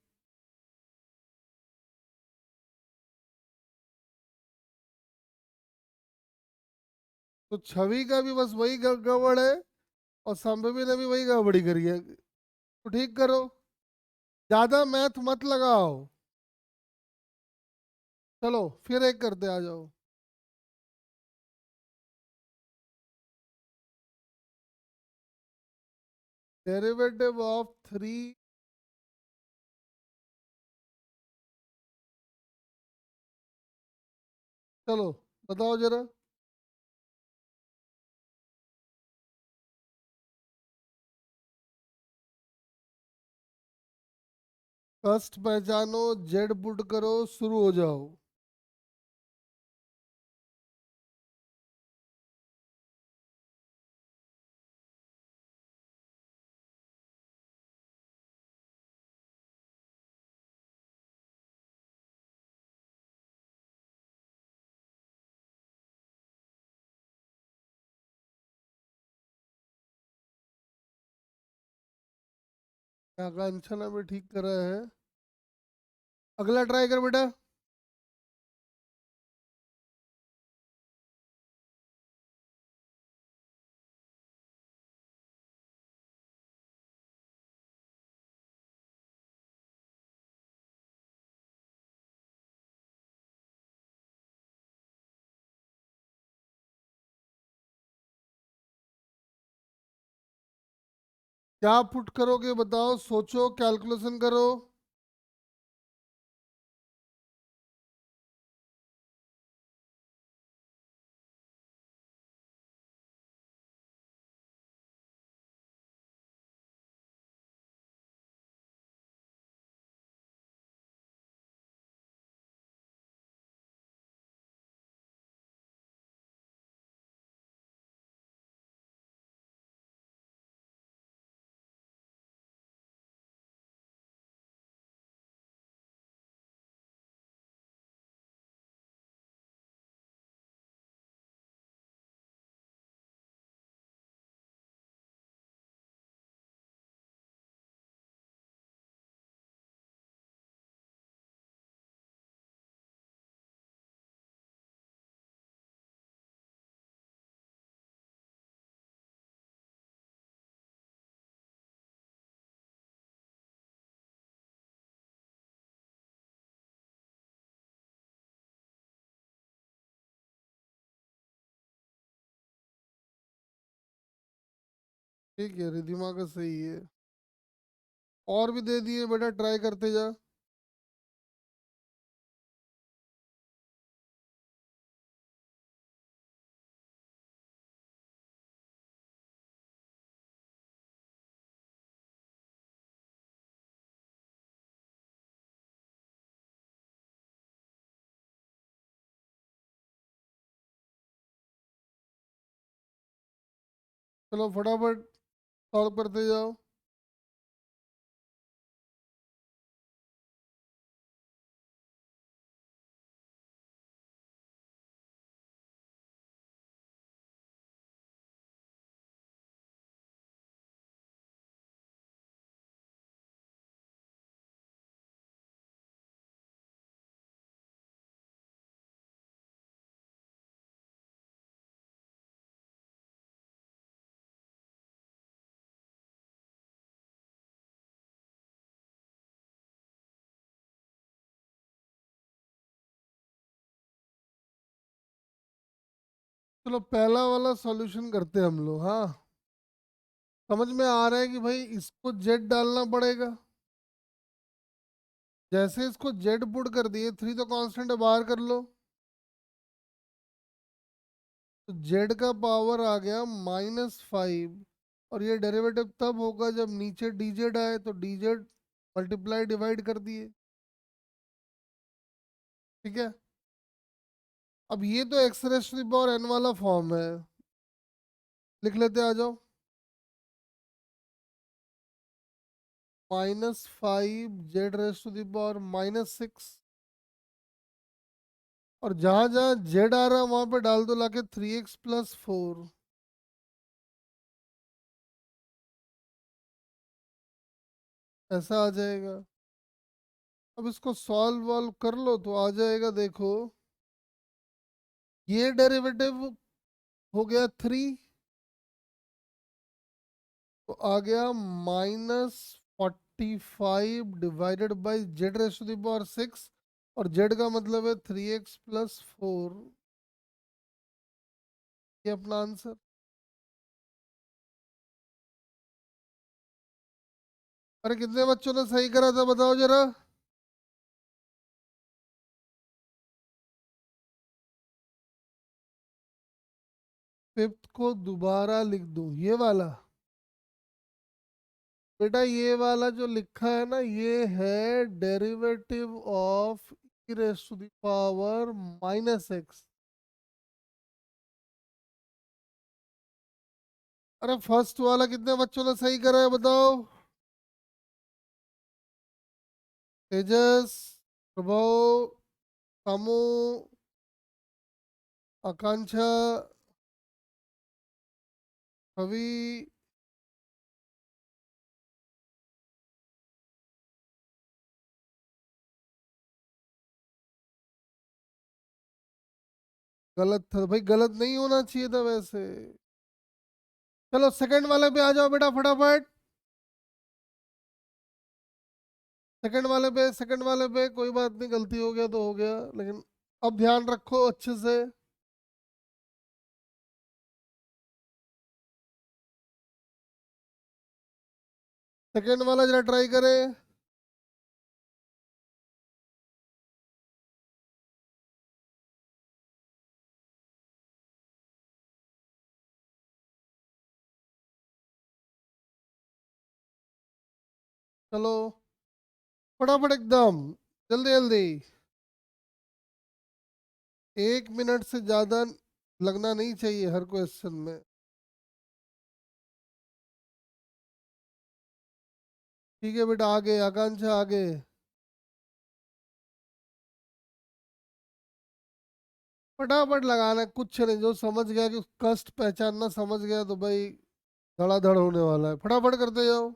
तो छवि का भी बस वही गड़बड़ है, और संभवी ने भी वही गड़बड़ी करी है। तो ठीक करो, ज्यादा मैथ मत लगाओ। चलो फिर एक करते आ जाओ। Derivative of three. चलो बताओ जरा। फर्स्ट पहचानो, जेड पुट करो, शुरू हो जाओ। आकांक्षा ने भी ठीक करा है। अगला ट्राई कर बेटा। क्या पुट करोगे बताओ, सोचो, कैलकुलेशन करो। ठीक है, रिधिमा का सही है। और भी दे दिए बेटा, ट्राई करते जा। चलो फटाफट सॉल्व करते जाओ। चलो पहला वाला सॉल्यूशन करते हैं हम लोग, हाँ। समझ में आ रहा है कि भाई इसको जेड डालना पड़ेगा। जैसे इसको जेड पुट कर दिए, थ्री तो कांस्टेंट है, बाहर कर लो। तो जेड का पावर आ गया -5। और ये डेरिवेटिव तब होगा जब नीचे dz आए, तो dz मल्टीप्लाई डिवाइड कर दिए। ठीक है। अब ये तो x raise to the power n वाला फॉर्म है, लिख लेते हैं, आ जाओ। -5 z raise to the power -6। और जहां जहां जेड आ रहा है वहां पे डाल दो लाके 3x + 4। ऐसा आ जाएगा। अब इसको सॉल्व वॉल्व कर लो तो आ जाएगा, देखो। ये डेरिवेटिव हो गया 3, तो आ गया -45 divided by z raise to the power 6। और जेड का मतलब है 3x + 4। ये अपना आंसर। अरे कितने बच्चों ने सही करा था बताओ जरा। फिफ्थ को दोबारा लिख दूं, ये वाला। बेटा ये वाला जो लिखा है ना, ये है derivative of e raise to the power -x। अरे फर्स्ट वाला कितने बच्चों ने सही करा है बताओ। तेजस, प्रभव, कामू, आकांक्षा, कवि। गलत था भाई, गलत नहीं होना चाहिए था वैसे। चलो सेकंड वाले पे आ जाओ बेटा फटाफट। सेकंड वाले पे कोई बात नहीं, गलती हो गया तो हो गया, लेकिन अब ध्यान रखो अच्छे से। सेकंड वाला जरा ट्राई करें। चलो फटाफट एकदम, जल्दी जल्दी। 1 मिनट से ज्यादा लगना नहीं चाहिए हर क्वेश्चन में। ठीक है बेटा, आगे आकांक्षा आगे। फटाफट लगाना है, कुछ नहीं, जो समझ गया कि कष्ट पहचानना समझ गया तो भाई धड़ाधड़ होने वाला है, फटाफट करते जाओ।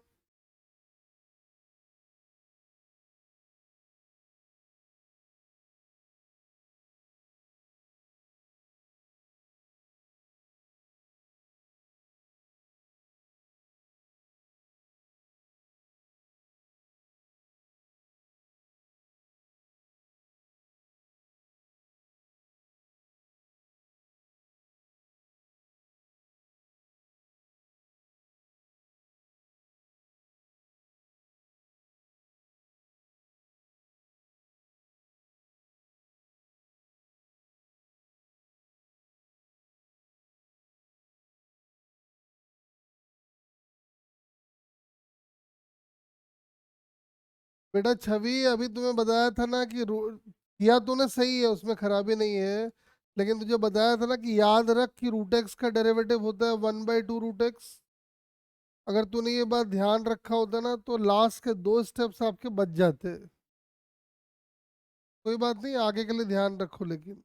बेटा छवि, अभी तुम्हें बताया था ना कि किया तूने सही है, उसमें खराबी नहीं है। लेकिन तुझे बताया था ना कि याद रख कि रूट एक्स का डेरिवेटिव होता है 1/2 रूट एक्स। अगर तूने ये बात ध्यान रखा होता ना तो लास्ट के 2 स्टेप्स आपके बच जाते। कोई बात नहीं, आगे के लिए ध्यान रखो लेकिन।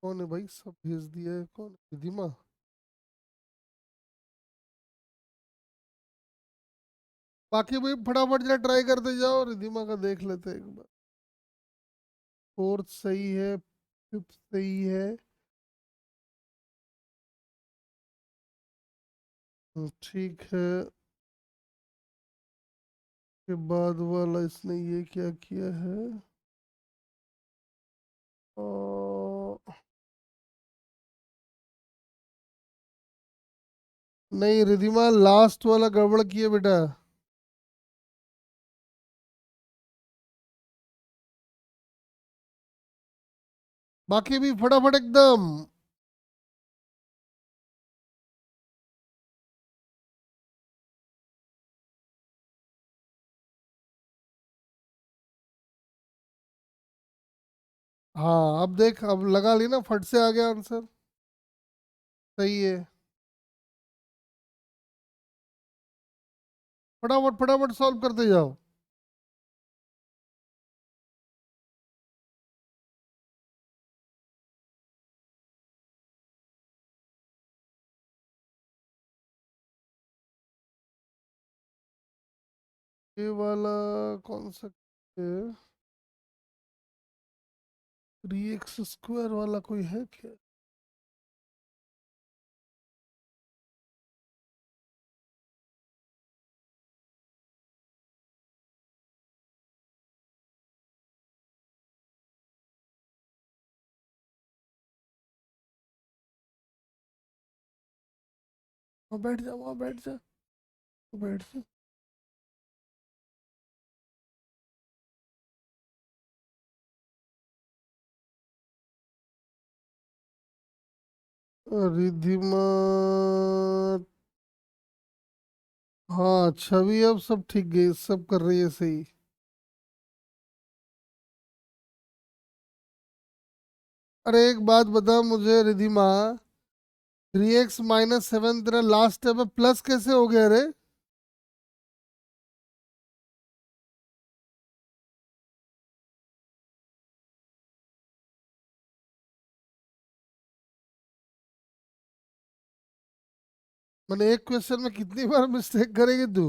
कौन है भाई, सब भेज दिया है, कौन है? रिधिमा? बाकी भाई फटाफट जरा ट्राई करते जाओ, रिधिमा का देख लेते हैं एक बार। फोर्थ सही है, फिफ्थ सही है। ठीक है। के बाद वाला इसने ये क्या किया है? ओ, नहीं रिधिमा, लास्ट वाला गड़बड़ किए बेटा। बाकी भी फटाफट एकदम। हाँ अब देख, अब लगा ली ना, फट से आ गया आंसर। सही है। फटाफट फटाफट सॉल्व करते जाओ। ये वाला कौन सा है? 3x² वाला कोई है क्या? वहाँ बैठ जा, वहाँ बैठ जा, बैठ जा। रिधिमा। हाँ छवि अब सब ठीक गई, सब कर रही है सही। अरे एक बात बता मुझे रिधिमा, 3x - 7 तेरा लास्ट स्टेप है, प्लस कैसे हो गया रे? मैंने एक क्वेश्चन में कितनी बार मिस्टेक करेगी तू?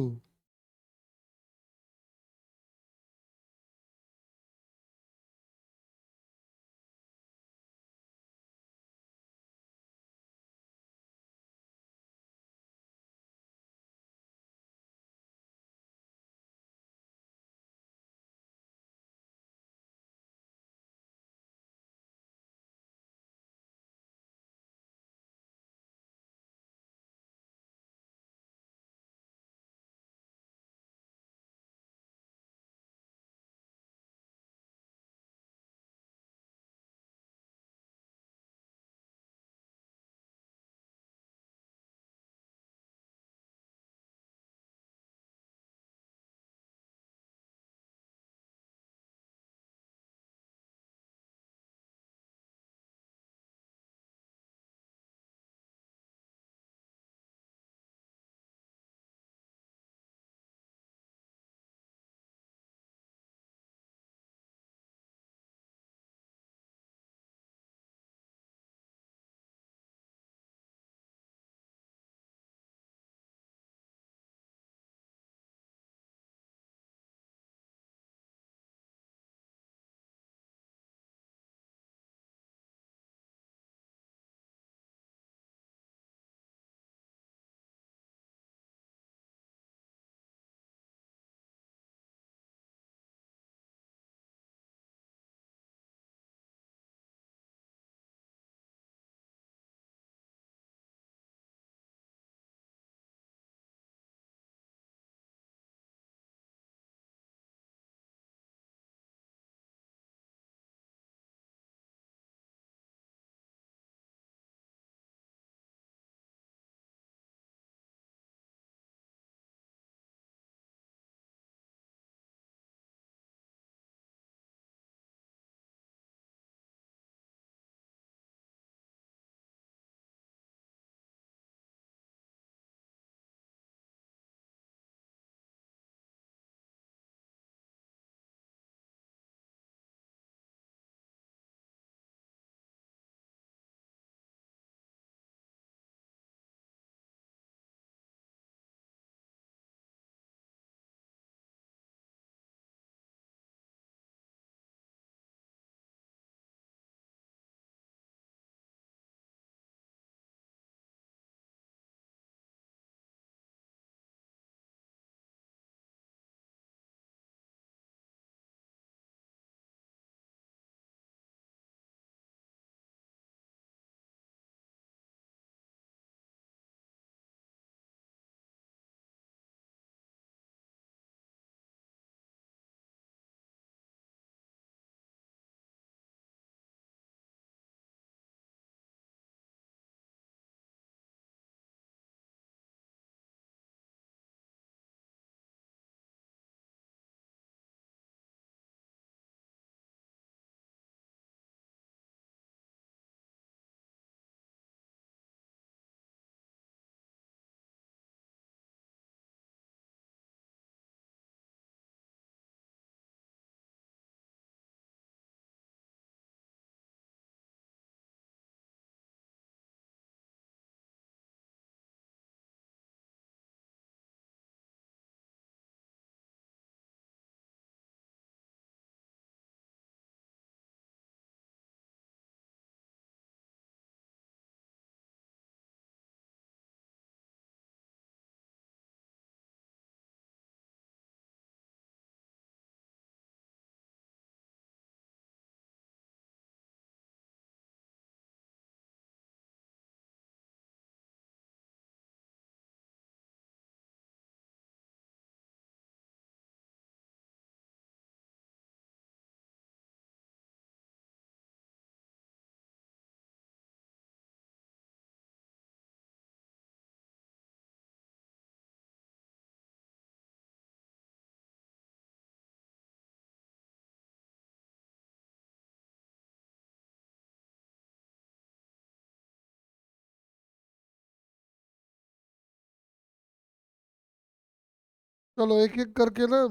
चलो एक एक करके ना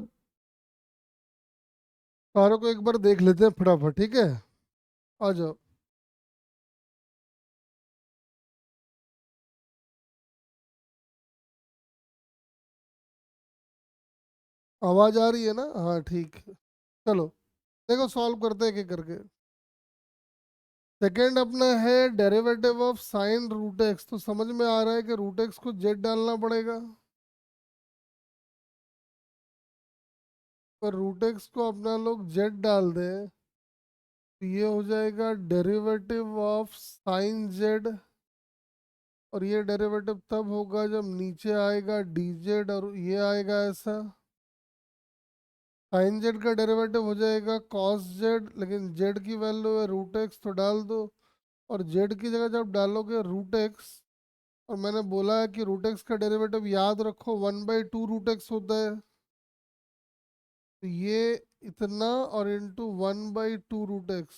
सारों को एक बार देख लेते हैं फटाफट, ठीक है। आ जाओ। आवाज आ रही है ना? हाँ ठीक है। चलो देखो सॉल्व करते हैं एक एक करके। सेकंड अपना है derivative of sine root x, तो समझ में आ रहा है कि रूट एक्स को जेड डालना पड़ेगा। पर रूट एक्स को अपना लोग जेड डाल दें तो ये हो जाएगा डेरिवेटिव ऑफ साइन जेड। और ये डेरिवेटिव तब होगा जब नीचे आएगा डी जेड और ये आएगा ऐसा। साइन जेड का डेरिवेटिव हो जाएगा कॉस जेड, लेकिन जेड की वैल्यू है रूट एक्स तो डाल दो। और जेड की जगह जब डालोगे रूट एक्स, और मैंने बोला है कि रूट एक्स का डेरिवेटिव याद रखो 1/2 रूट एक्स होता है। तो ये इतना और इंटू 1/2 रूट एक्स।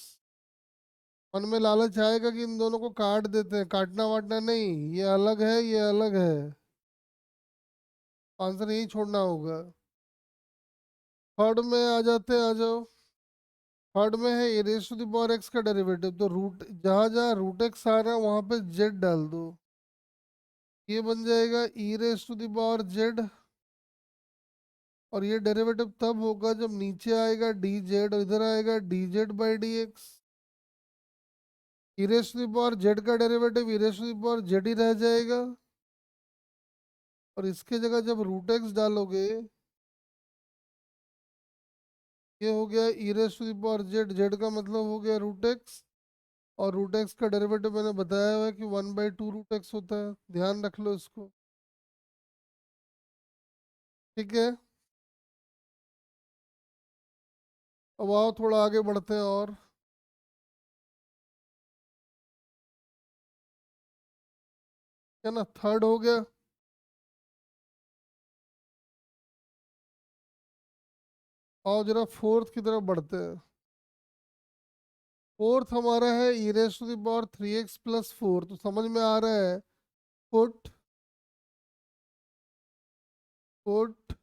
मन में लालच आएगा कि इन दोनों को काट देते हैं, काटना वाटना नहीं, ये अलग है ये अलग है। आंसर यही छोड़ना होगा। थर्ड में आ जाते हैं, आ जाओ। थर्ड में है e raise to the power x का डेरिवेटिव, तो रूट जहाँ जहाँ रूट एक्स आ रहा है वहाँ पे जेड डाल दो। ये बन जाएगा e raise to the power z. और ये डेरिवेटिव तब होगा जब नीचे आएगा डी जेड और इधर आएगा d z by d x. E raise to the power z का derivative e raise to the power z ही रह जाएगा। और इसके जगह जब रूट एक्स डालोगे, ये हो गया e raise to the power z, z का मतलब हो गया रूट एक्स। और रूट एक्स का डेरिवेटिव मैंने बताया हुआ है कि 1/2 रूट एक्स होता है, ध्यान रख लो इसको। ठीक है। अब आओ थोड़ा आगे बढ़ते हैं और। क्या ना, थर्ड हो गया। आओ जरा फोर्थ की तरफ बढ़ते हैं। फोर्थ हमारा है e raise to the power 3x+4, तो समझ में आ रहा है। Put put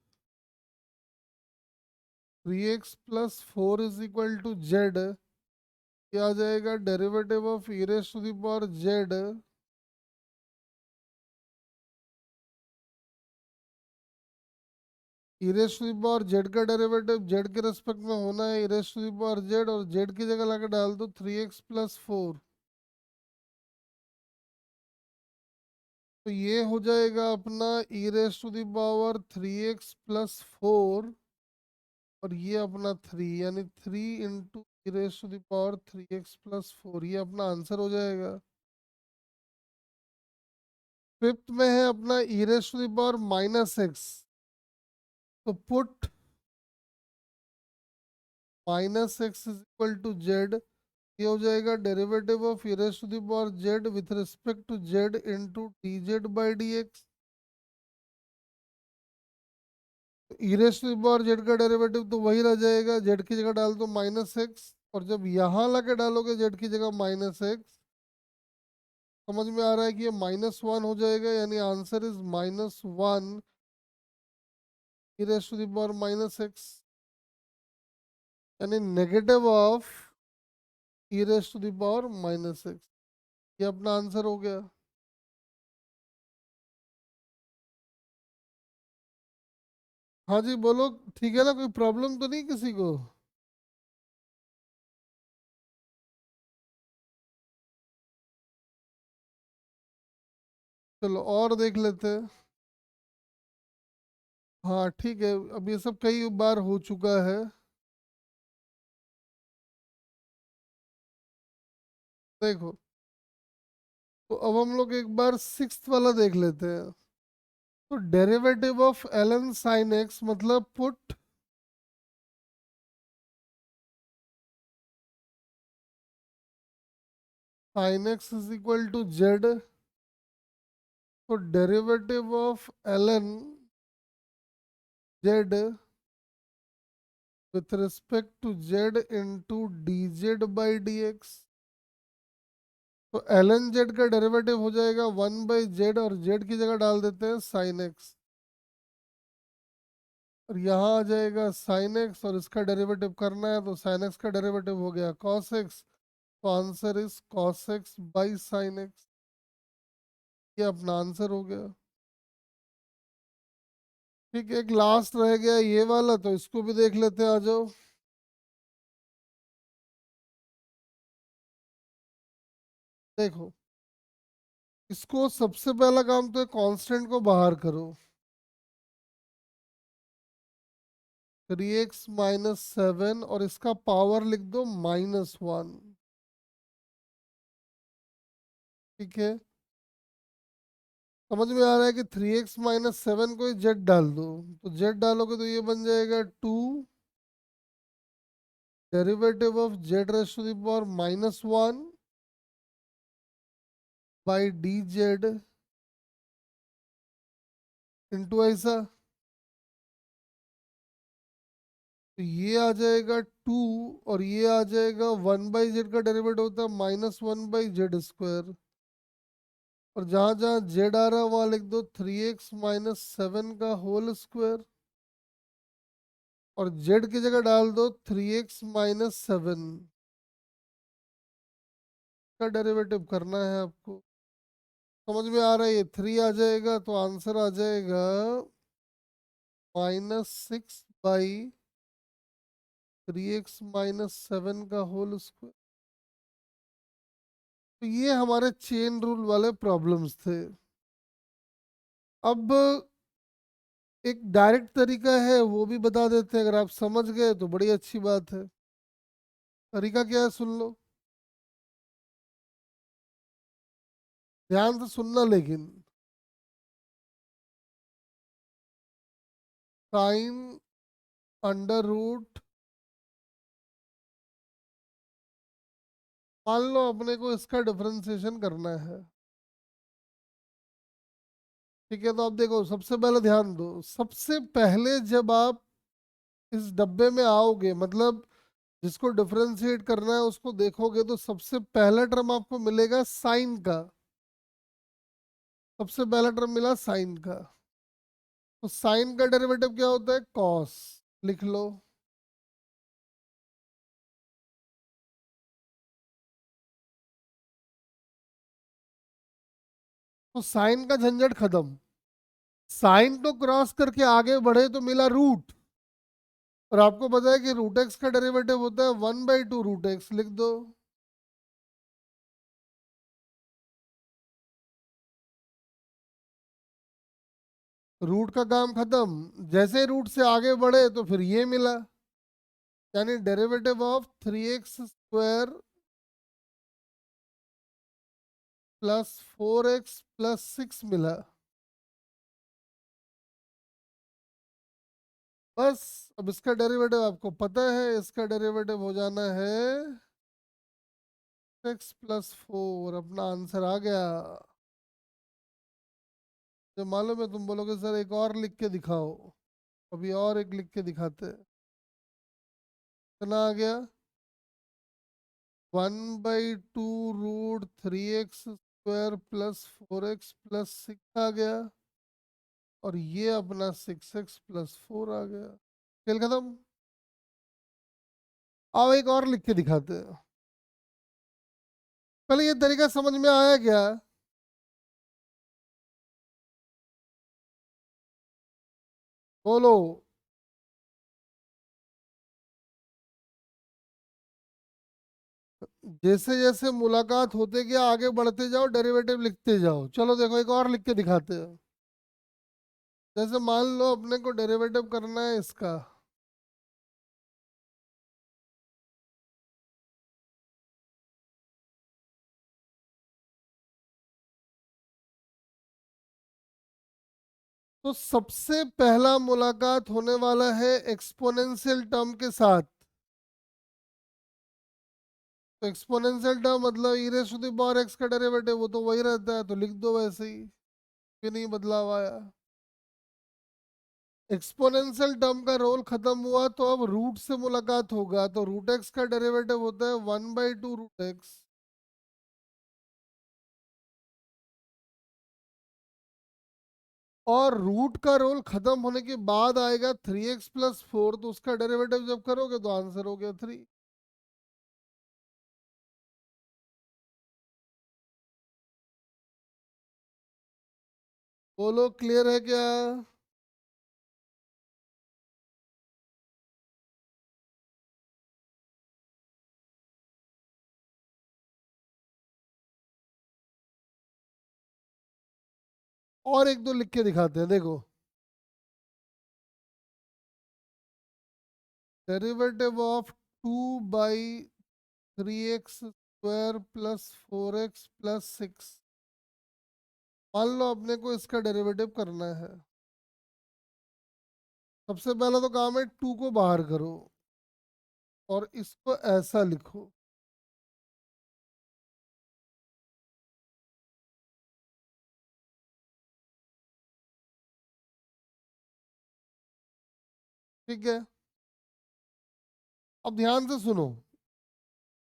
3x+4 is equal to z. ये आ जाएगा derivative of e raise to the power z. E raise to the power z का डेरिवेटिव जेड के रेस्पेक्ट में होना है e raise to the power z, और जेड की जगह लाके डाल दो 3x+4। तो ये हो जाएगा अपना e raise to the power 3x+4। और ये अपना 3, यानी 3 × e⁻³ ये अपना आंसर हो जाएगा। फिफ्थ में है अपना e⁻⁻x, तो put -x is equal to z. ये हो जाएगा डेरिवेटिव ऑफ e⁻जेड with respect to z into d z by d x. e⁻जेड का डेरिवेटिव तो वही रह जाएगा, जेड की जगह डाल दो -x। और जब यहाँ लाके डालोगे जेड की जगह -x, समझ में आ रहा है कि ये -1 हो जाएगा, यानी आंसर इज -1 e⁻⁻x, यानी नेगेटिव ऑफ e⁻⁻x। ये अपना आंसर हो गया। हाँ जी बोलो। ठीक है ना, कोई प्रॉब्लम तो नहीं किसी को? चलो और देख लेते हैं। हाँ ठीक है, अब ये सब कई बार हो चुका है। देखो, तो अब हम लोग एक बार सिक्स्थ वाला देख लेते हैं। तो derivative of ln sin x, मतलब put sin x is equal to z. तो derivative of ln z with respect to z into d z by d x. तो ln जेड का डेरिवेटिव हो जाएगा 1/z, और जेड की जगह डाल देते हैं sin x। और यहाँ आ जाएगा साइन एक्स और इसका डेरिवेटिव करना है तो साइन एक्स का डेरिवेटिव हो गया कॉस एक्स, तो answer is cos x by sine x. ये अपना आंसर हो गया। ठीक है, एक लास्ट रह गया ये वाला, तो इसको भी देख लेते हैं, आ जाओ। देखो, इसको सबसे पहला काम तो है कांस्टेंट को बाहर करो। 3x - 7 और इसका पावर लिख दो -1। ठीक है, समझ में आ रहा है कि 3x - 7 को जेड डाल दो, तो जेड डालोगे तो ये बन जाएगा 2 derivative of z raise to the power -1 by d z into ऐसा। तो ये आ जाएगा 2 और ये आ जाएगा 1/z का डेरिवेटिव होता है -1/z²। और जहां जहां जेड आ रहा है वहां लिख दो 3x - 7 का होल स्क्वायर, और जेड की जगह डाल दो 3x - 7 का डेरिवेटिव करना है आपको। समझ में आ रहा है, ये 3 आ जाएगा तो आंसर आ जाएगा -6/3x - 7 का होल स्क्वायर। तो ये हमारे चेन रूल वाले प्रॉब्लम्स थे। अब एक डायरेक्ट तरीका है वो भी बता देते हैं, अगर आप समझ गए तो बड़ी अच्छी बात है। तरीका क्या है सुन लो, ध्यान से सुनना लेकिन। साइन अंडर रूट, मान लो अपने को इसका डिफरेंशिएशन करना है। ठीक है, तो अब देखो सबसे पहले ध्यान दो, सबसे पहले जब आप इस डब्बे में आओगे, मतलब जिसको डिफरेंशिएट करना है उसको देखोगे, तो सबसे पहला टर्म आपको मिलेगा साइन का। सबसे पहला टर्म मिला साइन का, तो साइन का डेरिवेटिव क्या होता है, कॉस। लिख लो। तो साइन का झंझट खत्म। साइन को क्रॉस करके आगे बढ़े तो मिला रूट, और आपको पता है कि रूट एक्स का डेरिवेटिव होता है 1/2 √x, लिख दो। रूट का काम खत्म, जैसे रूट से आगे बढ़े तो फिर ये मिला, यानी derivative of 3x² plus 4x plus 6 मिला। बस, अब इसका डेरिवेटिव आपको पता है, इसका डेरिवेटिव हो जाना है x + 4। अपना आंसर आ गया। जो मालूम है, तुम बोलोगे सर एक और लिख के दिखाओ, अभी और एक लिख के दिखाते हैं। कितना आ गया, 1/2 √3x² प्लस 4x प्लस 6 आ गया, और ये अपना 6x + 4 आ गया। खेल खत्म। आओ एक और लिख के दिखाते हैं। पहले ये तरीका समझ में आया क्या? बोलो। जैसे जैसे मुलाकात होते गया आगे बढ़ते जाओ, डेरिवेटिव लिखते जाओ। चलो देखो एक और लिख के दिखाते हैं। जैसे मान लो अपने को डेरिवेटिव करना है इसका, तो सबसे पहला मुलाकात होने वाला है एक्सपोनेंशियल टर्म के साथ। तो एक्सपोनेंशियल टर्म मतलब e⁻x का डेरिवेटिव, वो तो वही रहता है, तो लिख दो वैसे ही, ये नहीं बदलाव आया। एक्सपोनेंशियल टर्म का रोल खत्म हुआ, तो अब रूट से मुलाकात होगा, तो √x का डेरिवेटिव होता है 1/2 √x। और रूट का रोल खत्म होने के बाद आएगा 3x+4, तो उसका डेरिवेटिव जब करोगे तो आंसर हो गया 3। बोलो क्लियर है क्या? और एक दो लिख के दिखाते हैं, देखो। Derivative of 2/3x² + 4x + 6। मान लो अपने को इसका डेरिवेटिव करना है। सबसे पहला तो काम है 2 को बाहर करो और इसको ऐसा लिखो। ठीक है, अब ध्यान से सुनो।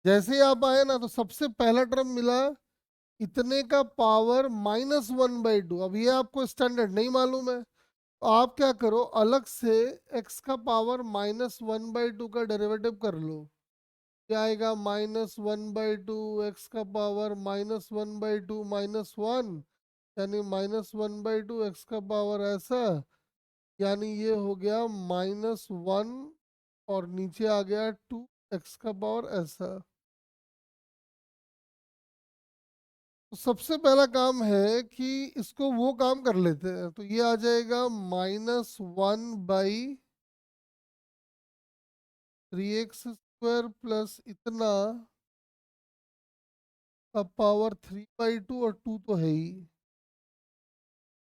जैसे ही आप आए ना तो सबसे पहला टर्म मिला इतने का पावर -1/2। अब ये आपको स्टैंडर्ड नहीं मालूम है, तो आप क्या करो, अलग से x का पावर -1/2 का डेरिवेटिव कर लो। क्या आएगा? -1/2 x का पावर -1/2 -1, यानी -1/2 x का पावर ऐसा, यानी ये हो गया -1, और नीचे आ गया 2 x का पावर ऐसा। तो सबसे पहला काम है कि इसको वो काम कर लेते हैं, तो ये आ जाएगा -1/3x² प्लस इतना का पावर 3/2, और 2 तो है ही।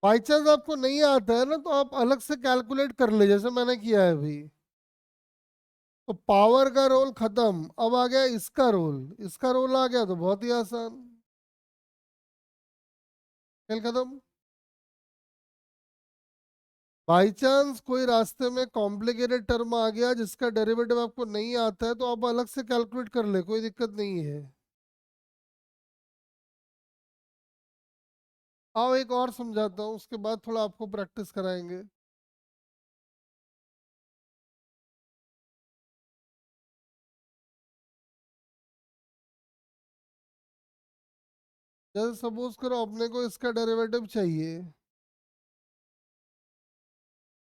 बाई चांस आपको नहीं आता है ना तो आप अलग से कैलकुलेट कर ले, जैसे मैंने किया है अभी। तो पावर का रोल खत्म, अब आ गया इसका रोल। इसका रोल आ गया तो बहुत ही आसान, खेल खत्म। बाई चांस कोई रास्ते में कॉम्प्लिकेटेड टर्म आ गया जिसका डेरिवेटिव आपको नहीं आता है, तो आप अलग से कैलकुलेट कर ले, कोई दिक्कत नहीं है। आओ एक और समझाता हूँ, उसके बाद थोड़ा आपको प्रैक्टिस कराएंगे। जैसे सपोज करो अपने को इसका डेरिवेटिव चाहिए,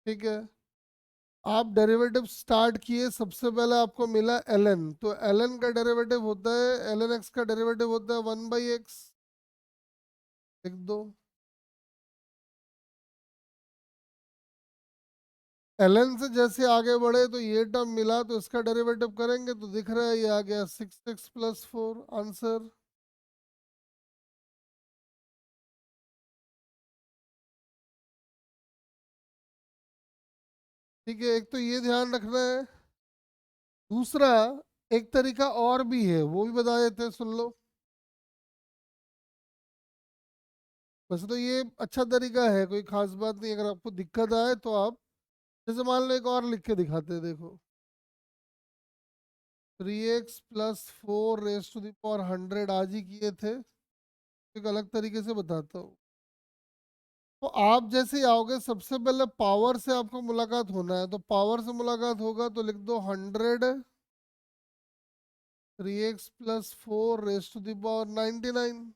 ठीक है। आप डेरिवेटिव स्टार्ट किए, सबसे पहले आपको मिला ln, तो ln का डेरिवेटिव होता है, ln x का डेरिवेटिव होता है 1/x। लिख दो। ln से जैसे आगे बढ़े तो ये टर्म मिला, तो इसका डेरिवेटिव करेंगे तो दिख रहा है ये आ गया 6x+4 आंसर। ठीक है, एक तो ये ध्यान रखना है। दूसरा, एक तरीका और भी है, वो भी बता देते हैं, सुन लो। वैसे तो ये अच्छा तरीका है, कोई खास बात नहीं। अगर आपको दिक्कत आए तो आप, जैसे मान लो एक और लिख के दिखाते हैं, देखो। 3x+4 आज ही किए थे, एक अलग तरीके से बताता हूँ। तो आप जैसे ही आओगे सबसे पहले पावर से आपको मुलाकात होना है, तो पावर से मुलाकात होगा तो लिख दो 100 3x+4 99।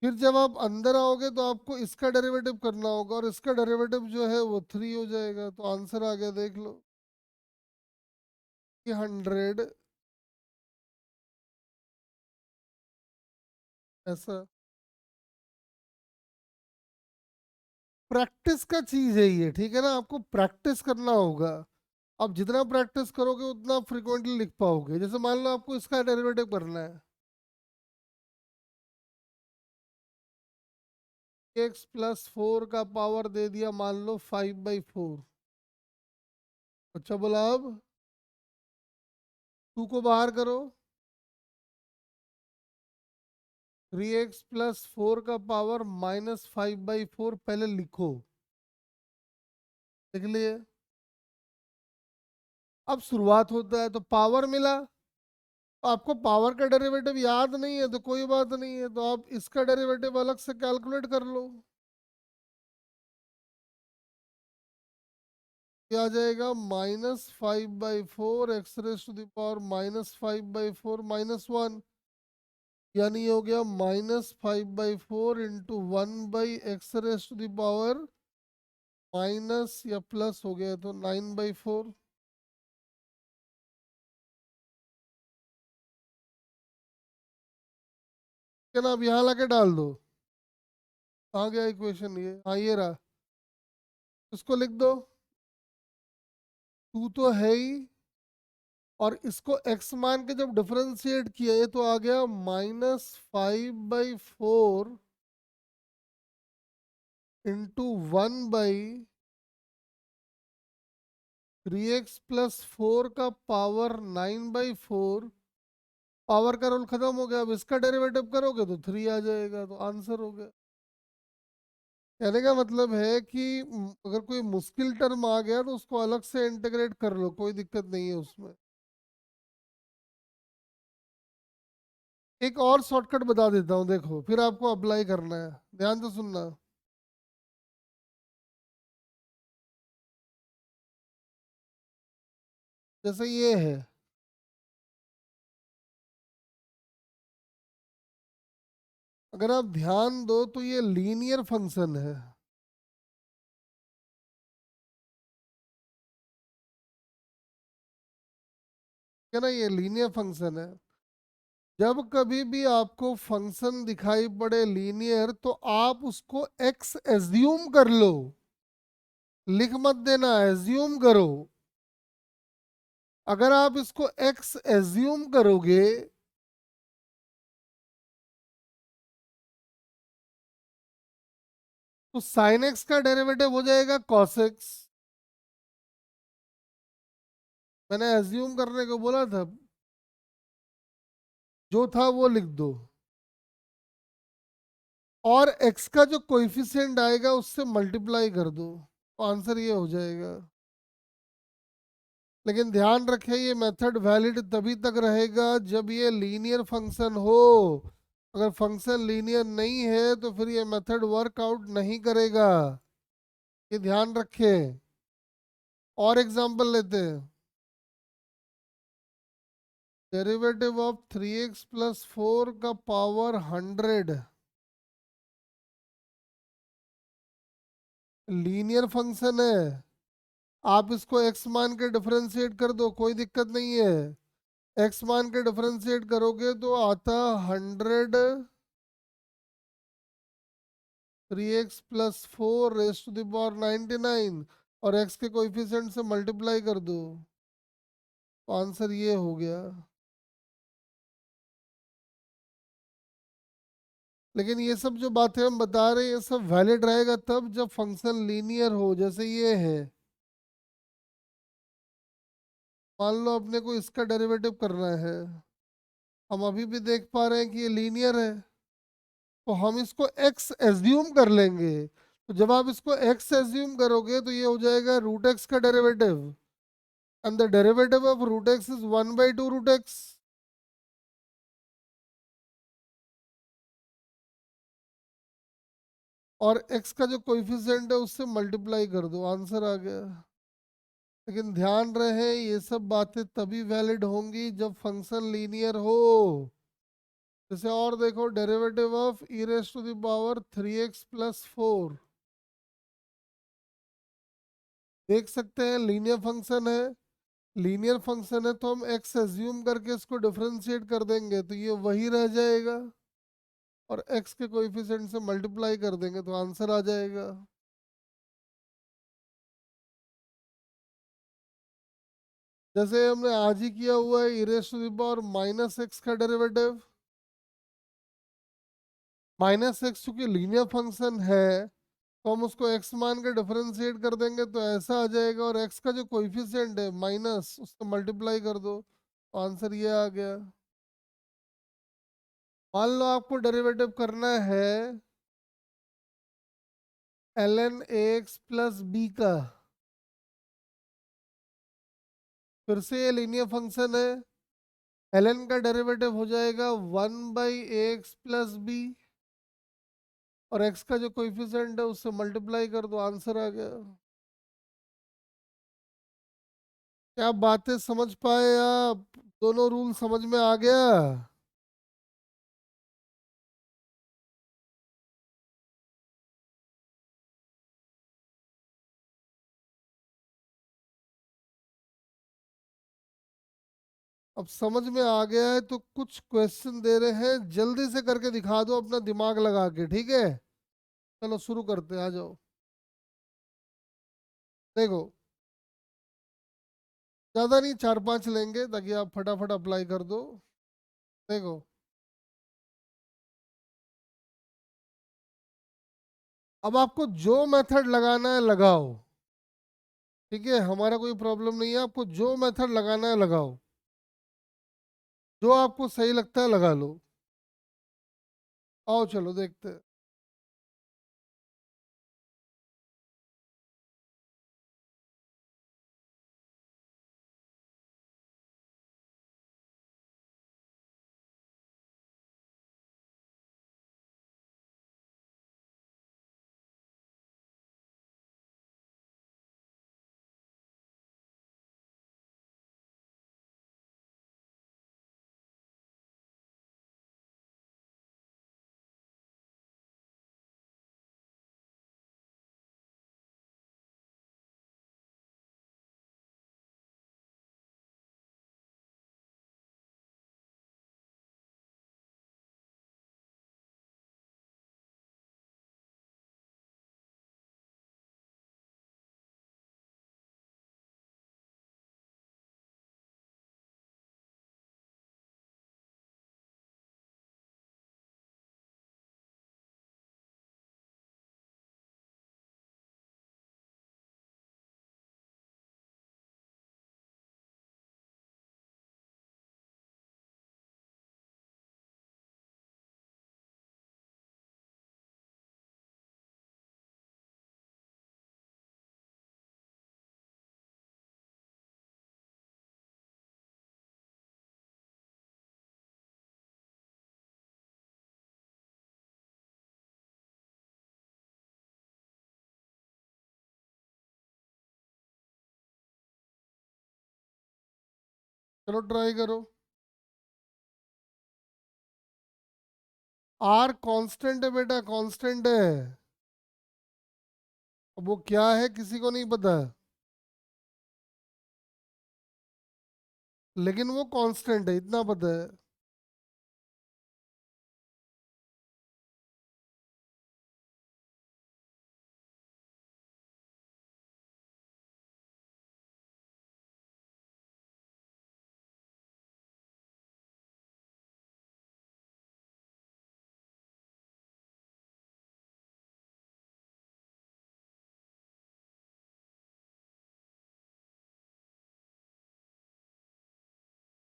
फिर जब आप अंदर आओगे तो आपको इसका डेरिवेटिव करना होगा, और इसका डेरिवेटिव जो है वो 3 हो जाएगा, तो आंसर आ गया, देख लो कि 100 ऐसा। प्रैक्टिस का चीज है ये, ठीक है ना, आपको प्रैक्टिस करना होगा। आप जितना प्रैक्टिस करोगे उतना फ्रिक्वेंटली लिख पाओगे। जैसे मान लो आपको इसका डेरिवेटिव करना है, x+4 का पावर दे दिया मान लो 5/4। अच्छा बोला, अब 2 को बाहर करो। 3x+4 का पावर -5/4 पहले लिखो, लिख लिए। अब शुरुआत होता है तो पावर मिला, तो आपको पावर का डेरिवेटिव याद नहीं है तो कोई बात नहीं है, तो आप इसका डेरिवेटिव अलग से कैलकुलेट कर लो। क्या आ जाएगा -5/4 x raise to the power -5/4 -1, यानी ये हो गया -5/4 into 1/x raise to the power minus या प्लस हो गया तो 9/4। क्या ना, अब यहाँ लाके डाल दो। कहाँ गया इक्वेशन, ये हाँ ये रहा। इसको लिख दो, 2 तो है ही, और इसको x मान के जब डिफरेंशिएट किया ये तो आ गया -5/4 इंटू 1/3x प्लस 4 का पावर 9/4। पावर का रूल खत्म हो गया, अब इसका डेरिवेटिव करोगे तो 3 आ जाएगा, तो आंसर हो गया। कहने का मतलब है कि अगर कोई मुश्किल टर्म आ गया तो उसको अलग से इंटीग्रेट कर लो, कोई दिक्कत नहीं है उसमें। एक और शॉर्टकट बता देता हूँ, देखो फिर आपको अप्लाई करना है, ध्यान से सुनना। जैसे ये है, अगर आप ध्यान दो तो ये लीनियर फंक्शन है। क्या ना, ये लीनियर फंक्शन है। जब कभी भी आपको फंक्शन दिखाई पड़े लीनियर तो आप उसको एक्स एज्यूम कर लो, लिख मत देना, एज्यूम करो। अगर आप इसको एक्स एज्यूम करोगे तो साइन एक्स का डेरिवेटिव हो जाएगा कॉस एक्स। मैंने एज्यूम करने को बोला था, जो था वो लिख दो। और एक्स का जो कोएफिशिएंट आएगा उससे मल्टीप्लाई कर दो, तो आंसर ये हो जाएगा। लेकिन ध्यान रखें ये मेथड वैलिड तभी तक रहेगा जब ये लीनियर फंक्शन हो। अगर फंक्शन लीनियर नहीं है तो फिर ये मेथड वर्कआउट नहीं करेगा, ये ध्यान रखें। और एग्जांपल लेते हैं। डेरिवेटिव ऑफ 3x प्लस 4 का पावर 100 लीनियर फंक्शन है। आप इसको x मान के डिफरेंशिएट कर दो, कोई दिक्कत नहीं है। x मान के डिफरेंशिएट करोगे तो आता 100 3x plus 4 raise to the power 99, और x के कोएफिशिएंट से मल्टीप्लाई कर दो, तो आंसर ये हो गया। लेकिन ये सब जो बातें हम बता रहे हैं ये सब वैलिड रहेगा तब जब फंक्शन लीनियर हो, जैसे ये है। मान लो अपने को इसका डेरिवेटिव करना है, हम अभी भी देख पा रहे हैं कि ये लीनियर है, तो हम इसको x एज्यूम कर लेंगे। तो जब आप इसको x एज्यूम करोगे तो ये हो जाएगा रूट x का derivative, and the derivative of root x is 1/2 root x। और x का जो कोएफिशिएंट है उससे मल्टीप्लाई कर दो, आंसर आ गया। लेकिन ध्यान रहे ये सब बातें तभी वैलिड होंगी जब फंक्शन लीनियर हो। जैसे और देखो, derivative of e raise to the power 3x plus 4, देख सकते हैं लीनियर फंक्शन है। लीनियर फंक्शन है तो हम x एज्यूम करके इसको डिफरेंशिएट कर देंगे तो ये वही रह जाएगा, और x के कोएफिशिएंट से मल्टीप्लाई कर देंगे तो आंसर आ जाएगा। जैसे हमने आज ही किया हुआ है, e raise to the power -x का डेरिवेटिव। -x चूंकि लीनियर फंक्शन है तो हम उसको x मान के डिफरेंशिएट कर देंगे तो ऐसा आ जाएगा, और x का जो कोएफिशिएंट है माइनस उसको मल्टीप्लाई कर दो, तो आंसर ये आ गया। मान लो आपको डेरिवेटिव करना है ln ax प्लस b का, फिर से ये लीनियर फंक्शन है। ln का डेरिवेटिव हो जाएगा 1/ax प्लस b, और x का जो कोएफिशिएंट है उससे मल्टीप्लाई कर दो, आंसर आ गया। क्या बातें समझ पाए या दोनों रूल समझ में आ गया? अब समझ में आ गया है तो कुछ क्वेश्चन दे रहे हैं, जल्दी से करके दिखा दो अपना दिमाग लगा के, ठीक है? चलो शुरू करते हैं, आ जाओ। देखो, ज़्यादा नहीं, 4-5 लेंगे ताकि आप फटाफट अप्लाई कर दो। देखो, अब आपको जो मेथड लगाना है लगाओ, ठीक है? हमारा कोई प्रॉब्लम नहीं है, आपको जो मेथड लगाना है लगाओ, जो आपको सही लगता है लगा लो। आओ चलो देखते हैं। चलो ट्राई करो। आर कांस्टेंट है बेटा, कांस्टेंट है। अब वो क्या है किसी को नहीं पता, लेकिन वो कांस्टेंट है इतना पता है।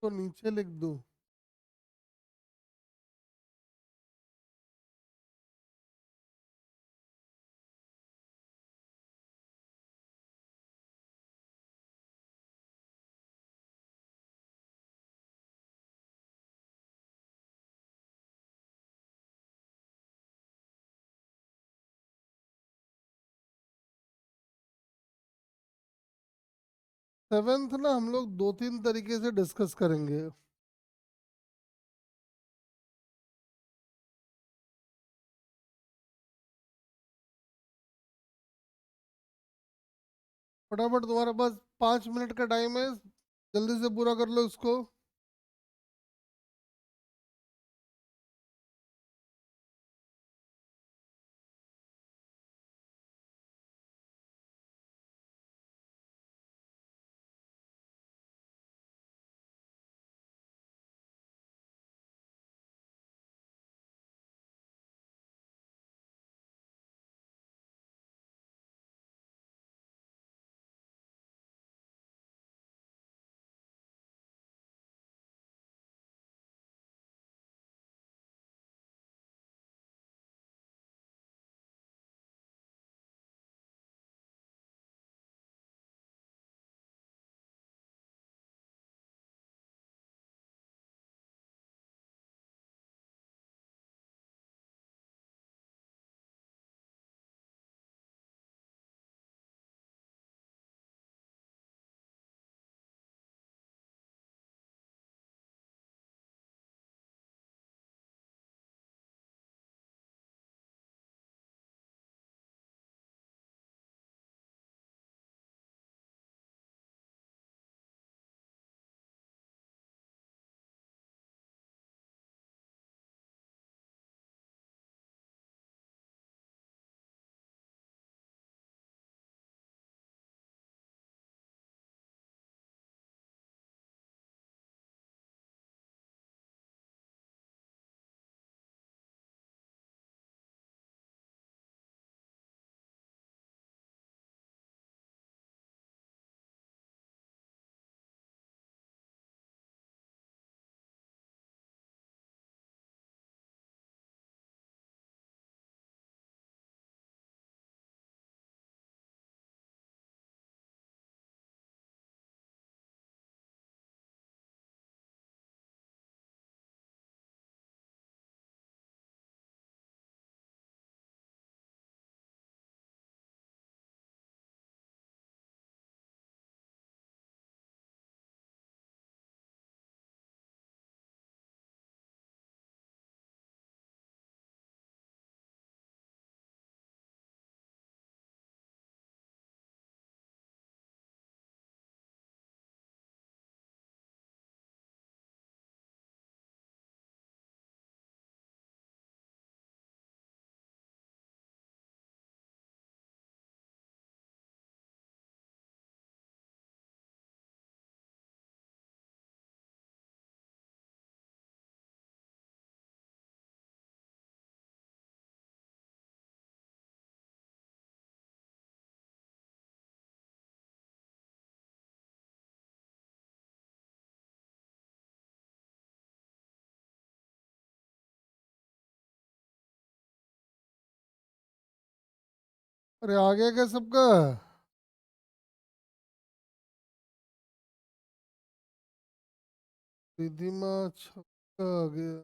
तो नीचे लिख दो। 7th ना हम लोग 2-3 तरीके से डिस्कस करेंगे। फटाफट, तुम्हारे पास 5 मिनट का टाइम है, जल्दी से पूरा कर लो इसको। अरे आ गया क्या सबका? रिधिमा छक्का आ गया।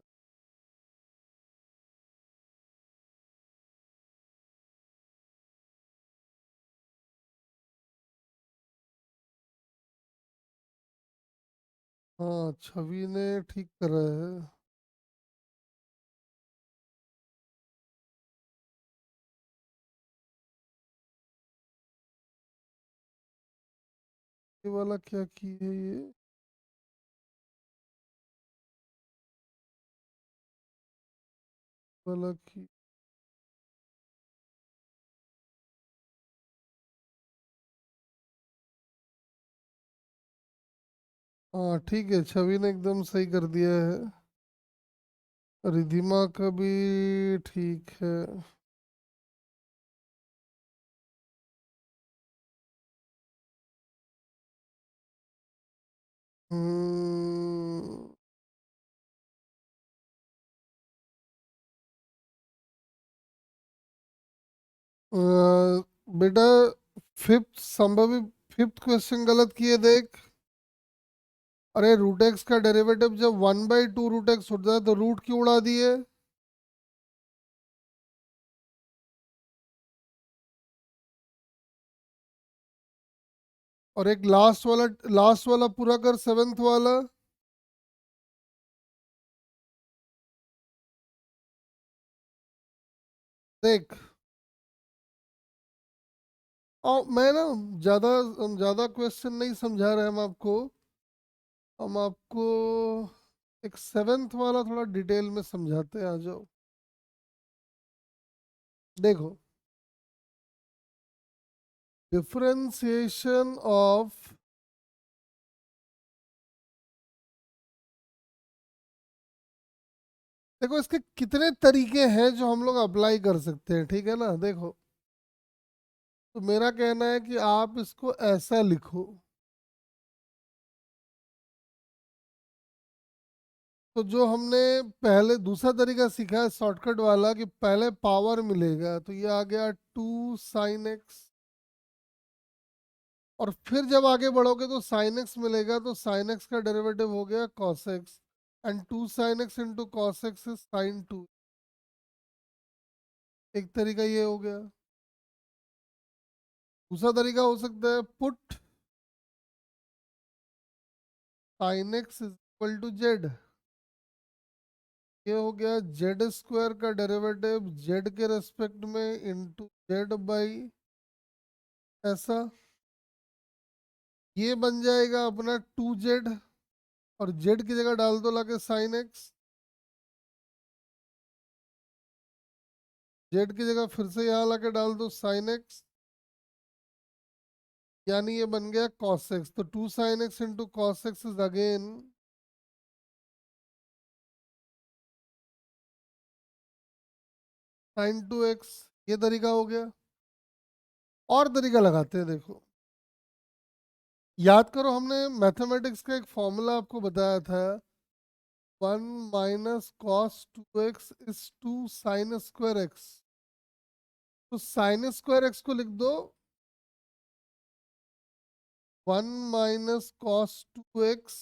हाँ छवि ने ठीक करा है। ये वाला क्या की है ये? वाला की। हाँ ठीक है, छवि ने एकदम सही कर दिया है। रिधिमा का भी ठीक है। हम्म। अ, बेटा फिफ्थ संभावित फिफ्थ क्वेश्चन गलत किए देख। अरे रूट एक्स का डेरिवेटिव जब 1/2 रूट एक्स होता है तो रूट क्यों उड़ा दिए? और एक लास्ट वाला पूरा कर, सेवेंथ वाला। देख, और मैं ना ज्यादा ज्यादा क्वेश्चन नहीं समझा रहे हम आपको। हम आपको एक सेवेंथ वाला थोड़ा डिटेल में समझाते हैं, आ जाओ। देखो, डिफरेंशिएशन ऑफ, देखो इसके कितने तरीके हैं जो हम लोग अप्लाई कर सकते हैं, ठीक है ना? देखो, तो मेरा कहना है कि आप इसको ऐसा लिखो। तो जो हमने पहले दूसरा तरीका सीखा है शॉर्टकट वाला, कि पहले पावर मिलेगा, तो ये आ गया 2 sin x। और फिर जब आगे बढ़ोगे तो साइन एक्स मिलेगा, तो साइन एक्स का डेरिवेटिव हो गया cos x. And 2 sin x into cos x is sin 2। एक तरीका ये हो गया। दूसरा तरीका हो सकता है put sine x is equal to z. ये हो गया जेड स्क्वायर का डेरिवेटिव जेड के रेस्पेक्ट में इंटू जेड बाई ऐसा। ये बन जाएगा अपना 2z। और जेड की जगह डाल दो लाके साइन एक्स। जेड की जगह फिर से यहाँ लाके डाल दो साइन एक्स। यानी ये बन गया cos x। तो 2 sin x into cos x is again sin 2x। ये तरीका हो गया। और तरीका लगाते हैं, देखो। याद करो, हमने मैथमेटिक्स का एक फॉर्मूला आपको बताया था। 1 - cos 2x is 2 sin² x। तो sin² x को लिख दो 1 - cos 2x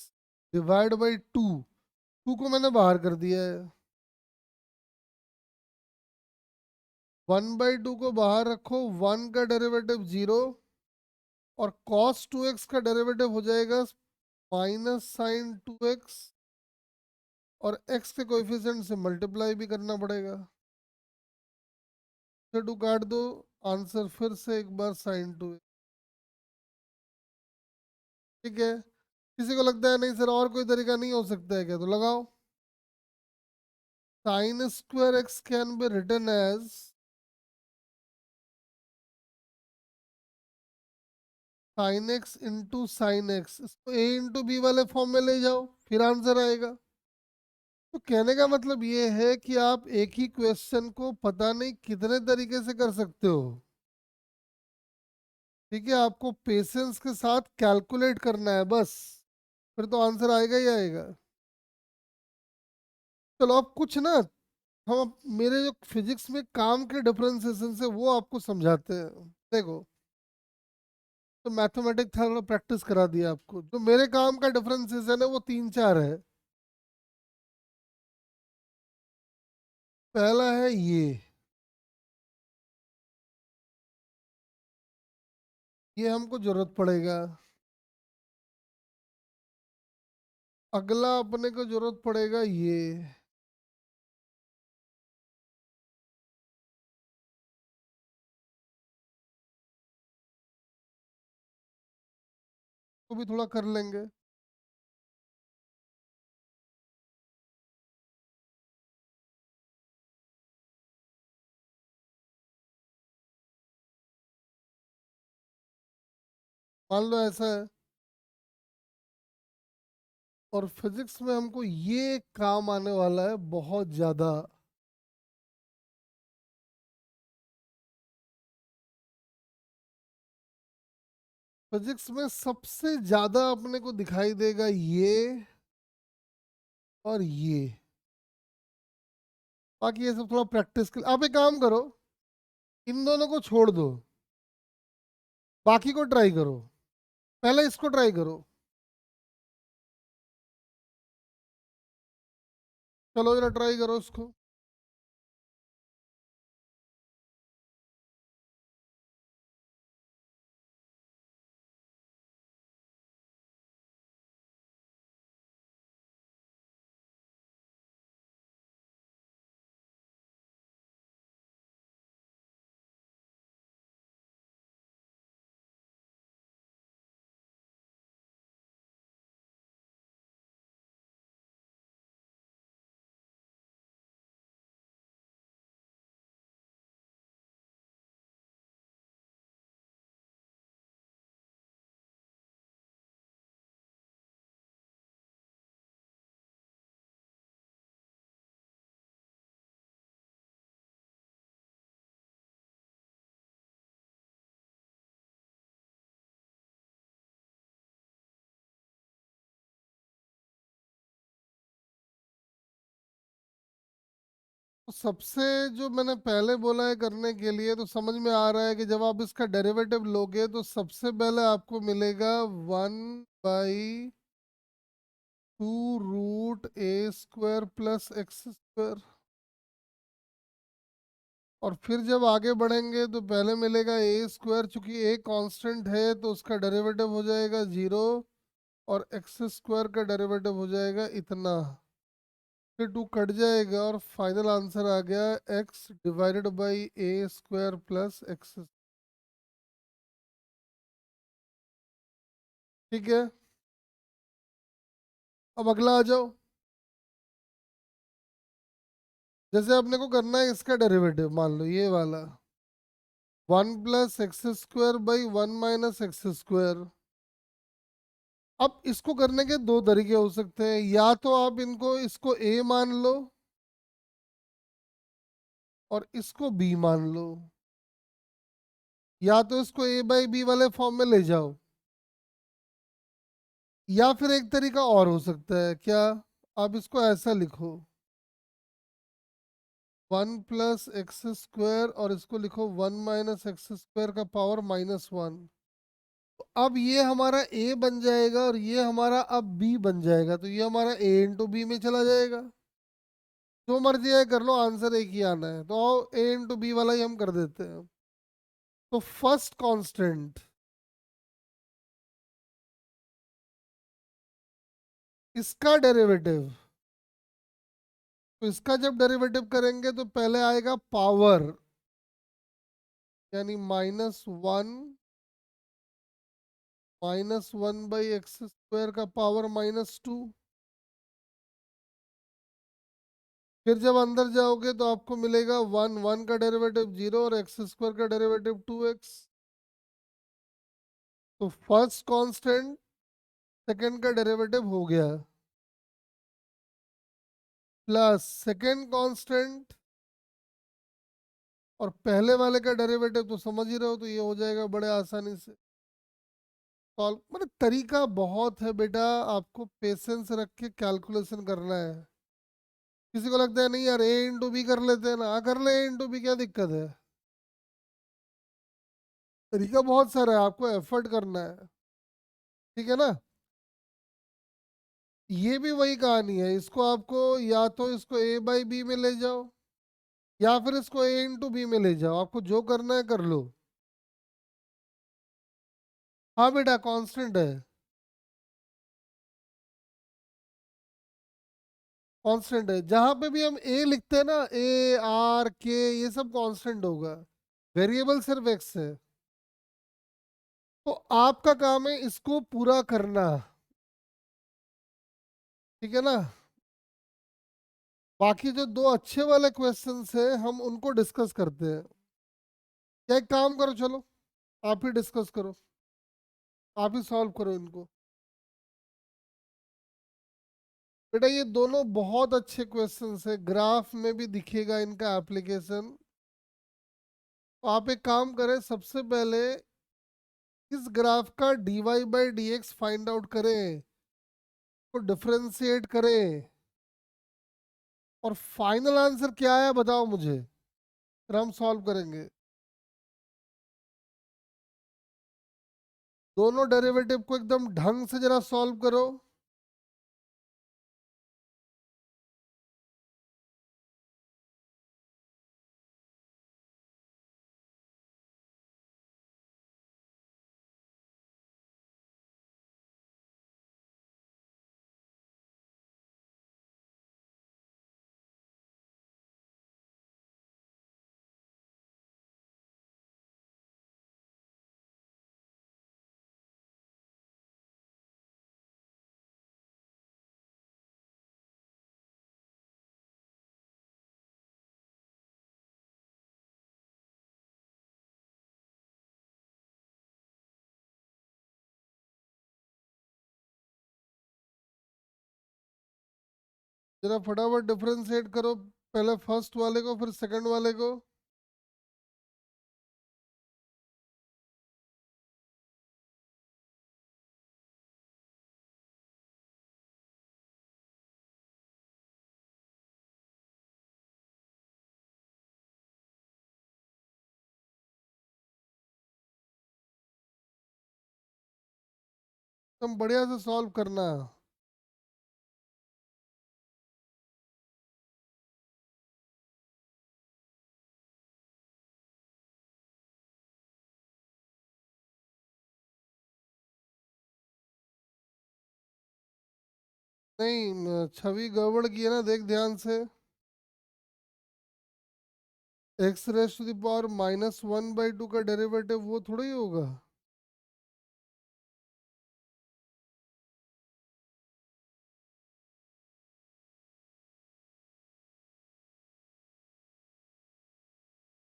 डिवाइड बाई 2 को मैंने बाहर कर दिया है। 1/2 को बाहर रखो, 1 का डेरिवेटिव 0। और cos 2x का डेरिवेटिव हो जाएगा -sin 2x। और x के कोएफिशिएंट से मल्टीप्लाई भी करना पड़ेगा। से 2 काट दो, आंसर फिर से एक बार sin 2x। ठीक है। किसी को लगता है नहीं सर और कोई तरीका नहीं हो सकता है क्या, तो लगाओ। sin² x can be written as sin x into sin x। इसको a इंटू बी वाले फॉर्म में ले जाओ, फिर आंसर आएगा। तो कहने का मतलब ये है कि आप एक ही क्वेश्चन को पता नहीं कितने तरीके से कर सकते हो। ठीक है, आपको पेशेंस के साथ कैलकुलेट करना है बस। फिर तो आंसर आएगा ही आएगा। चलो अब कुछ ना हम मेरे जो फिजिक्स में काम के डिफरेंशिएशन से वो आपको समझाते हैं। देखो, तो मैथमेटिक्स थोड़ा प्रैक्टिस करा दिया आपको। जो मेरे काम का डिफरेंशिएशन है वो तीन चार है। पहला है ये हमको जरूरत पड़ेगा। अगला अपने को जरूरत पड़ेगा ये। तो भी थोड़ा कर लेंगे। मान लो ऐसा है। और फिजिक्स में हमको ये काम आने वाला है बहुत ज्यादा। फिजिक्स में सबसे ज्यादा अपने को दिखाई देगा ये और ये। बाकी ये सब थोड़ा प्रैक्टिस कर। आप एक काम करो, इन दोनों को छोड़ दो, बाकी को ट्राई करो। पहले इसको ट्राई करो। चलो जरा ट्राई करो इसको। तो सबसे जो मैंने पहले बोला है करने के लिए, तो समझ में आ रहा है कि जब आप इसका डेरिवेटिव लोगे तो सबसे पहले आपको मिलेगा 1/2 रूट a² + x²। और फिर जब आगे बढ़ेंगे तो पहले मिलेगा a², चूंकि a कांस्टेंट है तो उसका डेरिवेटिव हो जाएगा 0। और x² का डेरिवेटिव हो जाएगा इतना। फिर 2 कट जाएगा और फाइनल आंसर आ गया x/a² + x। ठीक है। अब अगला आ जाओ। जैसे अपने को करना है इसका डेरिवेटिव, मान लो ये वाला 1 + x² / 1 - x²। अब इसको करने के दो तरीके हो सकते हैं। या तो आप इसको a मान लो और इसको b मान लो। या तो इसको a/b वाले फॉर्म में ले जाओ। या फिर एक तरीका और हो सकता है क्या, आप इसको ऐसा लिखो 1 + x² और इसको लिखो 1 - x² का पावर -1। अब ये हमारा a बन जाएगा और ये हमारा अब b बन जाएगा, तो ये हमारा a × b में चला जाएगा। जो मर्जी है कर लो, आंसर एक ही आना है। तो a × b वाला ही हम कर देते हैं। तो फर्स्ट कांस्टेंट, इसका डेरिवेटिव, तो इसका जब डेरिवेटिव करेंगे तो पहले आएगा पावर, यानी -1 - 1/x² का पावर -2। फिर जब अंदर जाओगे तो आपको मिलेगा 1 का डेरिवेटिव 0 और x² का डेरिवेटिव 2x। तो फर्स्ट कांस्टेंट सेकंड का डेरिवेटिव हो गया, प्लस सेकंड कांस्टेंट और पहले वाले का डेरिवेटिव तो समझ ही रहे हो, तो ये हो जाएगा बड़े आसानी से सॉल्व। मतलब तरीका बहुत है बेटा, आपको पेशेंस रख के कैलकुलेशन करना है। किसी को लगता है नहीं यार ए इंटू बी कर लेते हैं ना, कर ले ए इंटू बी, क्या दिक्कत है। तरीका बहुत सारा है, आपको एफर्ट करना है। ठीक है ना। ये भी वही कहानी है, इसको आपको या तो इसको ए बाई बी में ले जाओ, या फिर इसको ए इंटू बी में ले जाओ, आपको जो करना है कर लो। हाँ बेटा कांस्टेंट है, कांस्टेंट है। जहां पे भी हम ए लिखते हैं ना, ए आर के, ये सब कांस्टेंट होगा। वेरिएबल सिर्फ एक्स है। तो आपका काम है इसको पूरा करना। ठीक है ना। बाकी जो दो अच्छे वाले क्वेश्चंस हैं हम उनको डिस्कस करते हैं। या एक काम करो, चलो आप ही डिस्कस करो, आप ही सॉल्व करो इनको। बेटा ये दोनों बहुत अच्छे क्वेश्चंस है, ग्राफ में भी दिखेगा इनका एप्लीकेशन। तो आप एक काम करें, सबसे पहले इस ग्राफ का dy by d x find out करें, तो डिफरेंशिएट करें, और फाइनल आंसर क्या है बताओ मुझे, फिर हम सॉल्व करेंगे। दोनों डेरिवेटिव को एकदम ढंग से जरा सॉल्व करो। जरा फटाफट डिफरेंशिएट करो, पहले फर्स्ट वाले को फिर सेकंड वाले को। तुम बढ़िया से सॉल्व करना। नहीं छवि गड़बड़ की है ना, देख ध्यान से। X raise to the power minus one by two का डेरिवेटिव वो थोड़ा ही होगा।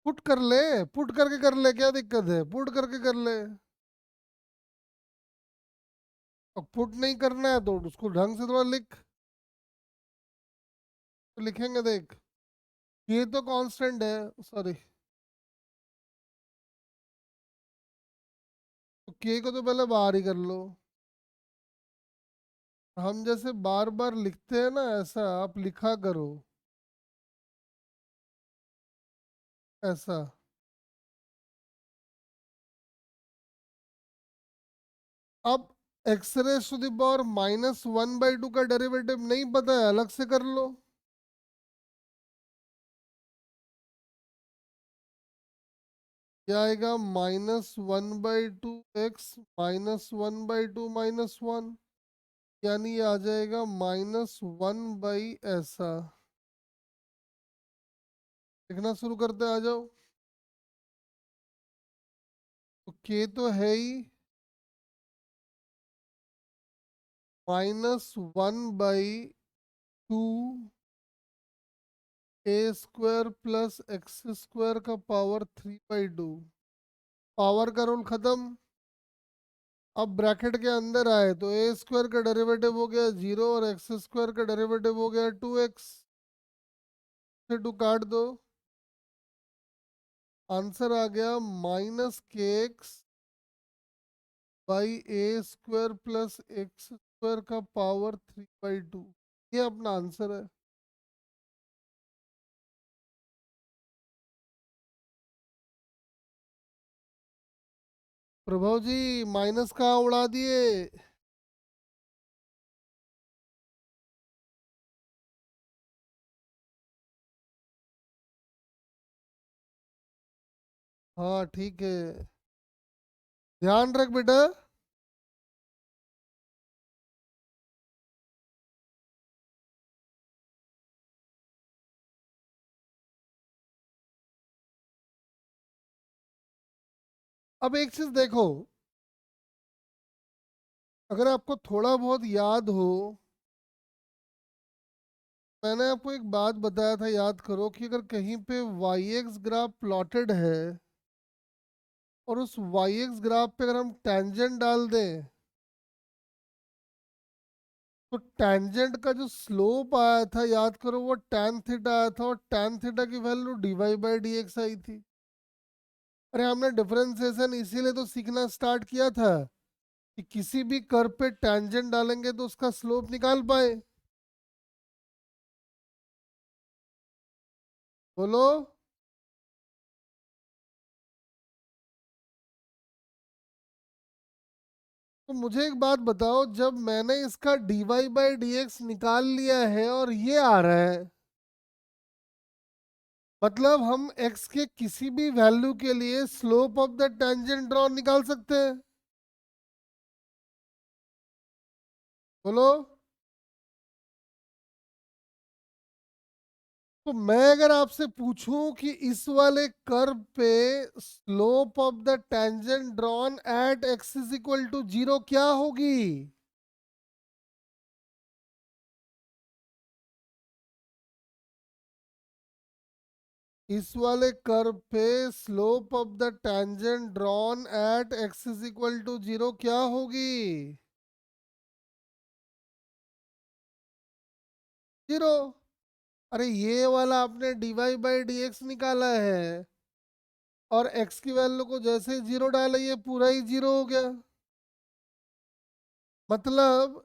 पुट कर ले, पुट करके कर ले, क्या दिक्कत है, पुट करके कर ले। अब पुट नहीं करना है तो उसको ढंग से थोड़ा लिख। तो लिखेंगे देख, ये तो कांस्टेंट है, सॉरी, तो के को तो पहले बाहर ही कर लो। हम जैसे बार बार लिखते हैं ना, ऐसा आप लिखा करो, ऐसा। अब x raise to the power minus one by two का डेरिवेटिव नहीं पता है, अलग से कर लो। क्या आएगा, minus one by two x minus one by two minus one, यानी ये आ जाएगा माइनस वन बाई ऐसा। लिखना शुरू करते आ जाओ। तो के तो है ही, minus one by two a square plus x square का power three by two. Power का रूल खत्म। अब ब्रैकेट के अंदर आए तो ए स्क्वायर का डेरिवेटिव हो गया जीरो, और एक्स स्क्वायर का डेरिवेटिव हो गया टू एक्स, से टू काट दो। आंसर आ गया माइनस के x by A square plus x square का पावर थ्री बाई टू। ये अपना आंसर है। प्रभु जी माइनस कहाँ उड़ा दिए? हाँ ठीक है, ध्यान रख बेटा। अब एक चीज देखो, अगर आपको थोड़ा बहुत याद हो, मैंने आपको एक बात बताया था, याद करो कि अगर कहीं पे वाई एक्स ग्राफ प्लॉटेड है और उस वाई एक्स ग्राफ पे अगर हम टेंजेंट डाल दें, तो टेंजेंट का जो स्लोप आया था, याद करो, वो tan थीटा आया था, और tan थीटा की value dy by d x आई थी। अरे हमने डिफरेंशिएशन इसीलिए तो सीखना स्टार्ट किया था कि किसी भी कर्व पे टेंजेंट डालेंगे तो उसका स्लोप निकाल पाए। बोलो। तो मुझे एक बात बताओ, जब मैंने इसका dy बाई डी एक्स निकाल लिया है और ये आ रहा है, मतलब हम x के किसी भी वैल्यू के लिए slope of the tangent draw निकाल सकते हैं। बोलो। तो मैं अगर आपसे पूछूं कि इस वाले कर्व पे slope of the tangent drawn at x is equal to 0 क्या होगी? इस वाले कर्व पे slope of the tangent drawn at x is equal to 0 क्या होगी? 0। अरे ये वाला आपने dy बाई डी एक्स निकाला है, और x की वैल्यू को जैसे ही 0 डाला, ये पूरा ही 0 हो गया। मतलब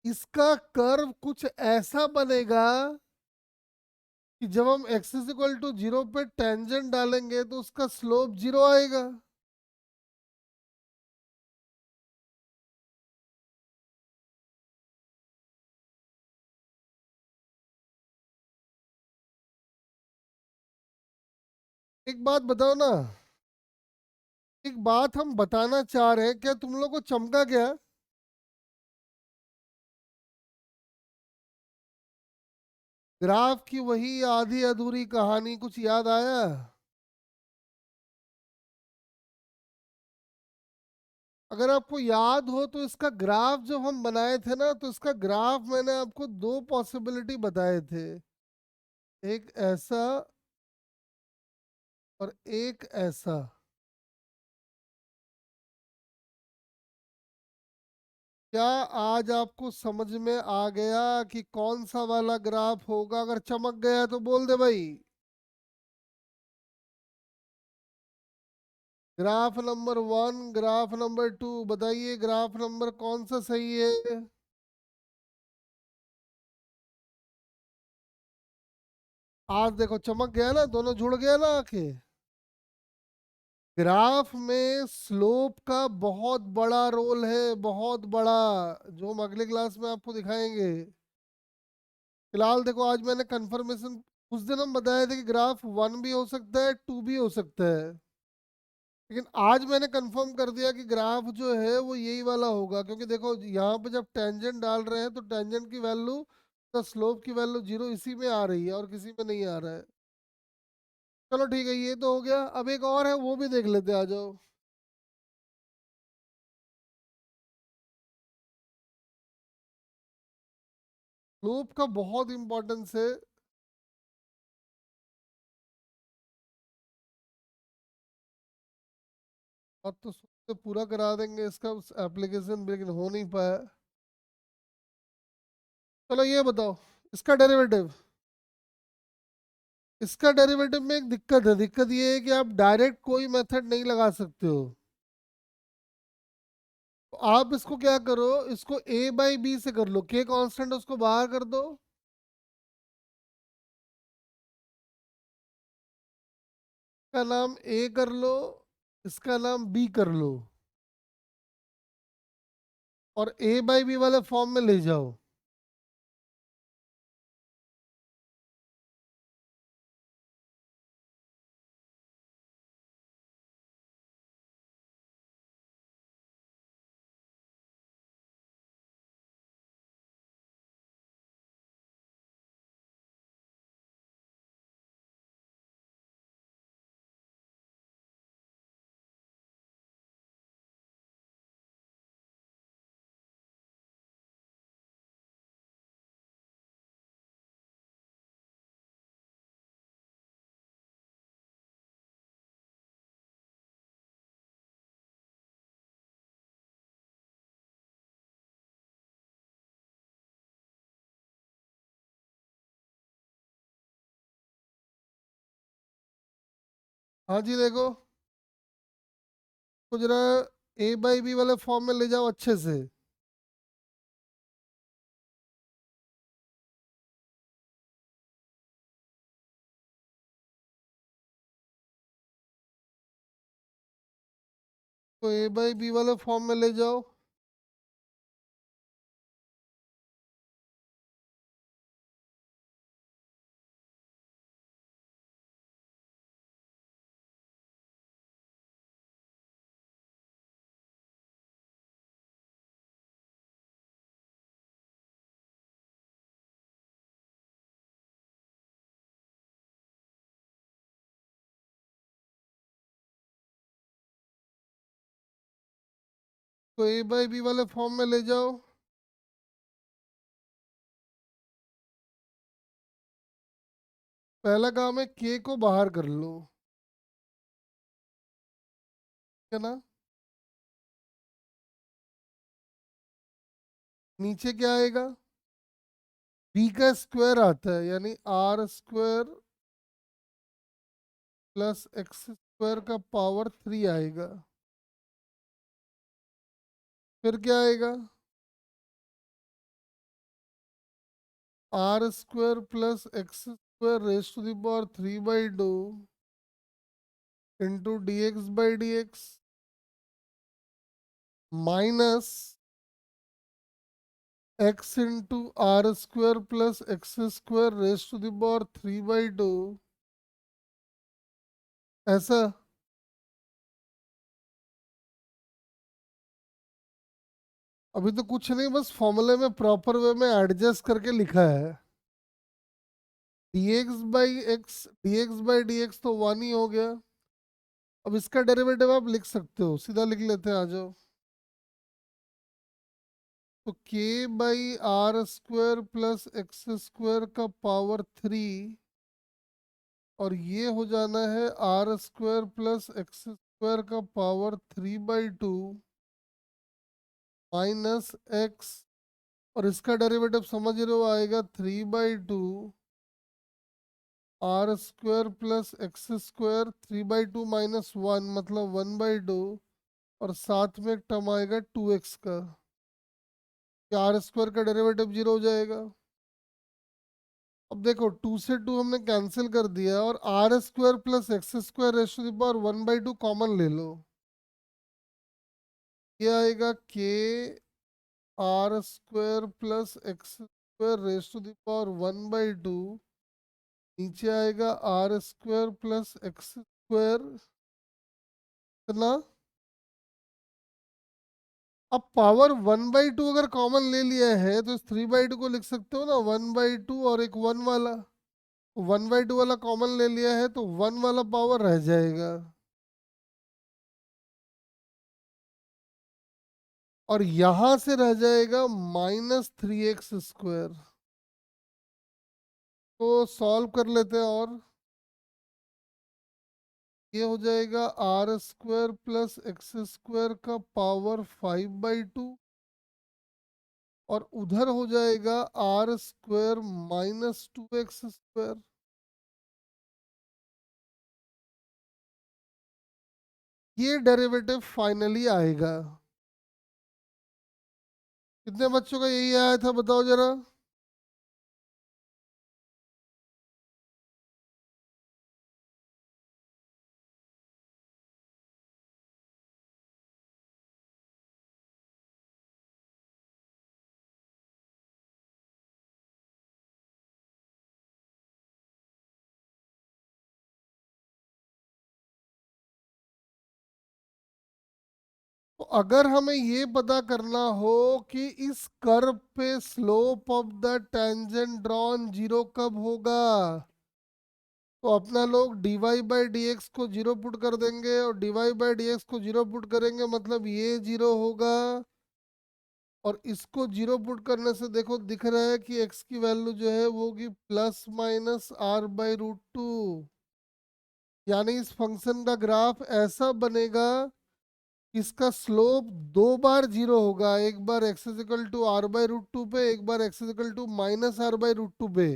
इसका कर्व कुछ ऐसा बनेगा कि जब हम x इज इक्वल टू 0 पे टेंजेंट डालेंगे तो उसका स्लोप 0 आएगा। एक बात बताओ ना, एक बात हम बताना चाह रहे हैं, क्या तुम लोग को चमका क्या? ग्राफ की वही आधी अधूरी कहानी कुछ याद आया? अगर आपको याद हो तो इसका ग्राफ जब हम बनाए थे ना, तो इसका ग्राफ मैंने आपको दो पॉसिबिलिटी बताए थे, एक ऐसा और एक ऐसा। क्या आज आपको समझ में आ गया कि कौन सा वाला ग्राफ होगा? अगर चमक गया तो बोल दे भाई। ग्राफ नंबर 1, ग्राफ नंबर 2, बताइए ग्राफ नंबर कौन सा सही है? आज देखो चमक गया ना, दोनों जुड़ गया ना आके। ग्राफ में स्लोप का बहुत बड़ा रोल है, बहुत बड़ा, जो हम अगले क्लास में आपको दिखाएंगे। फिलहाल देखो, आज मैंने कंफर्मेशन, उस दिन हम बताए थे कि ग्राफ 1 भी हो सकता है, 2 भी हो सकता है, लेकिन आज मैंने कंफर्म कर दिया कि ग्राफ जो है वो यही वाला होगा, क्योंकि देखो यहाँ पे जब टेंजेंट डाल रहे हैं तो टेंजेंट की वैल्यू, तो स्लोप की वैल्यू 0 इसी में आ रही है और किसी में नहीं आ रहा है। चलो ठीक है, ये तो हो गया। अब एक और है, वो भी देख लेते हैं, आ जाओ। स्लोप का बहुत इंपॉर्टेंस है। अब तो सोच के पूरा करा देंगे इसका एप्लीकेशन, लेकिन हो नहीं पाया। चलो ये बताओ, इसका डेरिवेटिव, इसका डेरिवेटिव में एक दिक्कत है। दिक्कत ये है कि आप डायरेक्ट कोई मेथड नहीं लगा सकते हो। तो आप इसको क्या करो, इसको a बाई बी से कर लो, k कांस्टेंट उसको बाहर कर दो, इसका नाम a कर लो, इसका नाम b कर लो। और ए बाई बी वाले फॉर्म में ले जाओ। हाँ जी देखो, तो जरा ए बाई बी वाले फॉर्म में ले जाओ अच्छे से। तो ए बाई बी वाले फॉर्म में ले जाओ। तो ए बाई बी वाले फॉर्म में ले जाओ। पहला काम है के को बाहर कर लो, है ना। नीचे क्या आएगा, बी का स्क्वायर आता है, यानी r square plus x square का पावर 3 आएगा। फिर क्या आएगा, r square plus x square raise to the power 3/2 into d x by d x minus x into r square plus x square raise to the power 3/2। ऐसा। अभी तो कुछ नहीं, बस फॉर्मूले में प्रॉपर वे में एडजस्ट करके लिखा है। D x by d x तो 1 ही हो गया। अब इसका डेरिवेटिव आप लिख सकते हो, सीधा लिख लेते हैं, आ जाओ। तो के by r square plus x square का पावर 3, और ये हो जाना है r square plus x square का पावर 3/2 माइनस एक्स, और इसका डेरिवेटिव समझ रहे हो आएगा 3/2 r square plus x square 3/2 minus 1 मतलब 1/2, और साथ में एक टर्म आएगा 2x का, आर स्क्वायर का डेरिवेटिव 0 हो जाएगा। अब देखो 2 से 2 हमने कैंसिल कर दिया, और r square plus x square raise to the power 1/2 common ले लो। ये आएगा के r square plus x square raise to the power 1/2, नीचे आएगा r square plus x square इतना। अब पावर 1/2 अगर कॉमन ले लिया है तो इस 3/2 को लिख सकते हो ना 1/2, और एक 1 वाला, 1/2 वाला कॉमन ले लिया है तो 1 वाला पावर रह जाएगा, और यहां से रह जाएगा -3x²। तो सॉल्व कर लेते हैं, और ये हो जाएगा r square plus x square का पावर 5/2, और उधर हो जाएगा आर स्क्वायर -2x²। ये डेरिवेटिव फाइनली आएगा। कितने बच्चों का यही आया था बताओ जरा। अगर हमें ये पता करना हो कि इस कर्व पे slope of the tangent drawn zero कब होगा, तो अपना लोग dy बाई डी एक्स को जीरो पुट कर देंगे और dy बाई डी एक्स को जीरो पुट करेंगे, मतलब ये जीरो होगा। और इसको जीरो पुट करने से देखो दिख रहा है कि x की वैल्यू जो है वो होगी plus minus r by root two. यानी इस फंक्शन का ग्राफ ऐसा बनेगा, इसका स्लोप दो बार जीरो होगा, एक बार x equal to r by root two पे, एक बार x equal to minus r by root two पे।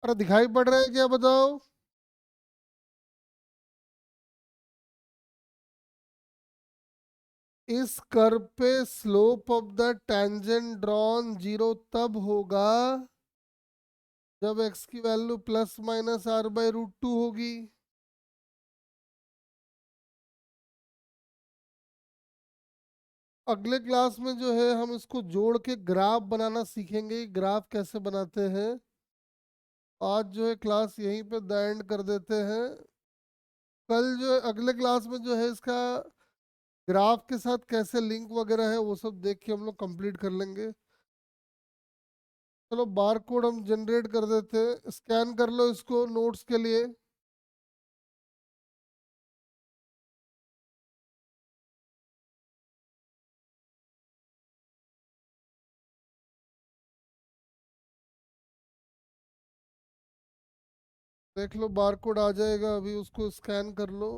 अरे दिखाई पड़ रहा है क्या, बताओ? इस कर्व पे slope of the tangent drawn zero तब होगा जब x की value plus minus r by root two होगी। अगले क्लास में जो है हम इसको जोड़ के ग्राफ बनाना सीखेंगे, ग्राफ कैसे बनाते हैं। आज जो है क्लास यहीं पे द एंड कर देते हैं। कल जो है अगले क्लास में जो है इसका ग्राफ के साथ कैसे लिंक वगैरह है वो सब देख के हम लोग कंप्लीट कर लेंगे। चलो बार कोड हम जनरेट कर देते हैं, स्कैन कर लो इसको नोट्स के लिए। देख लो बार कोड आ जाएगा, अभी उसको स्कैन कर लो।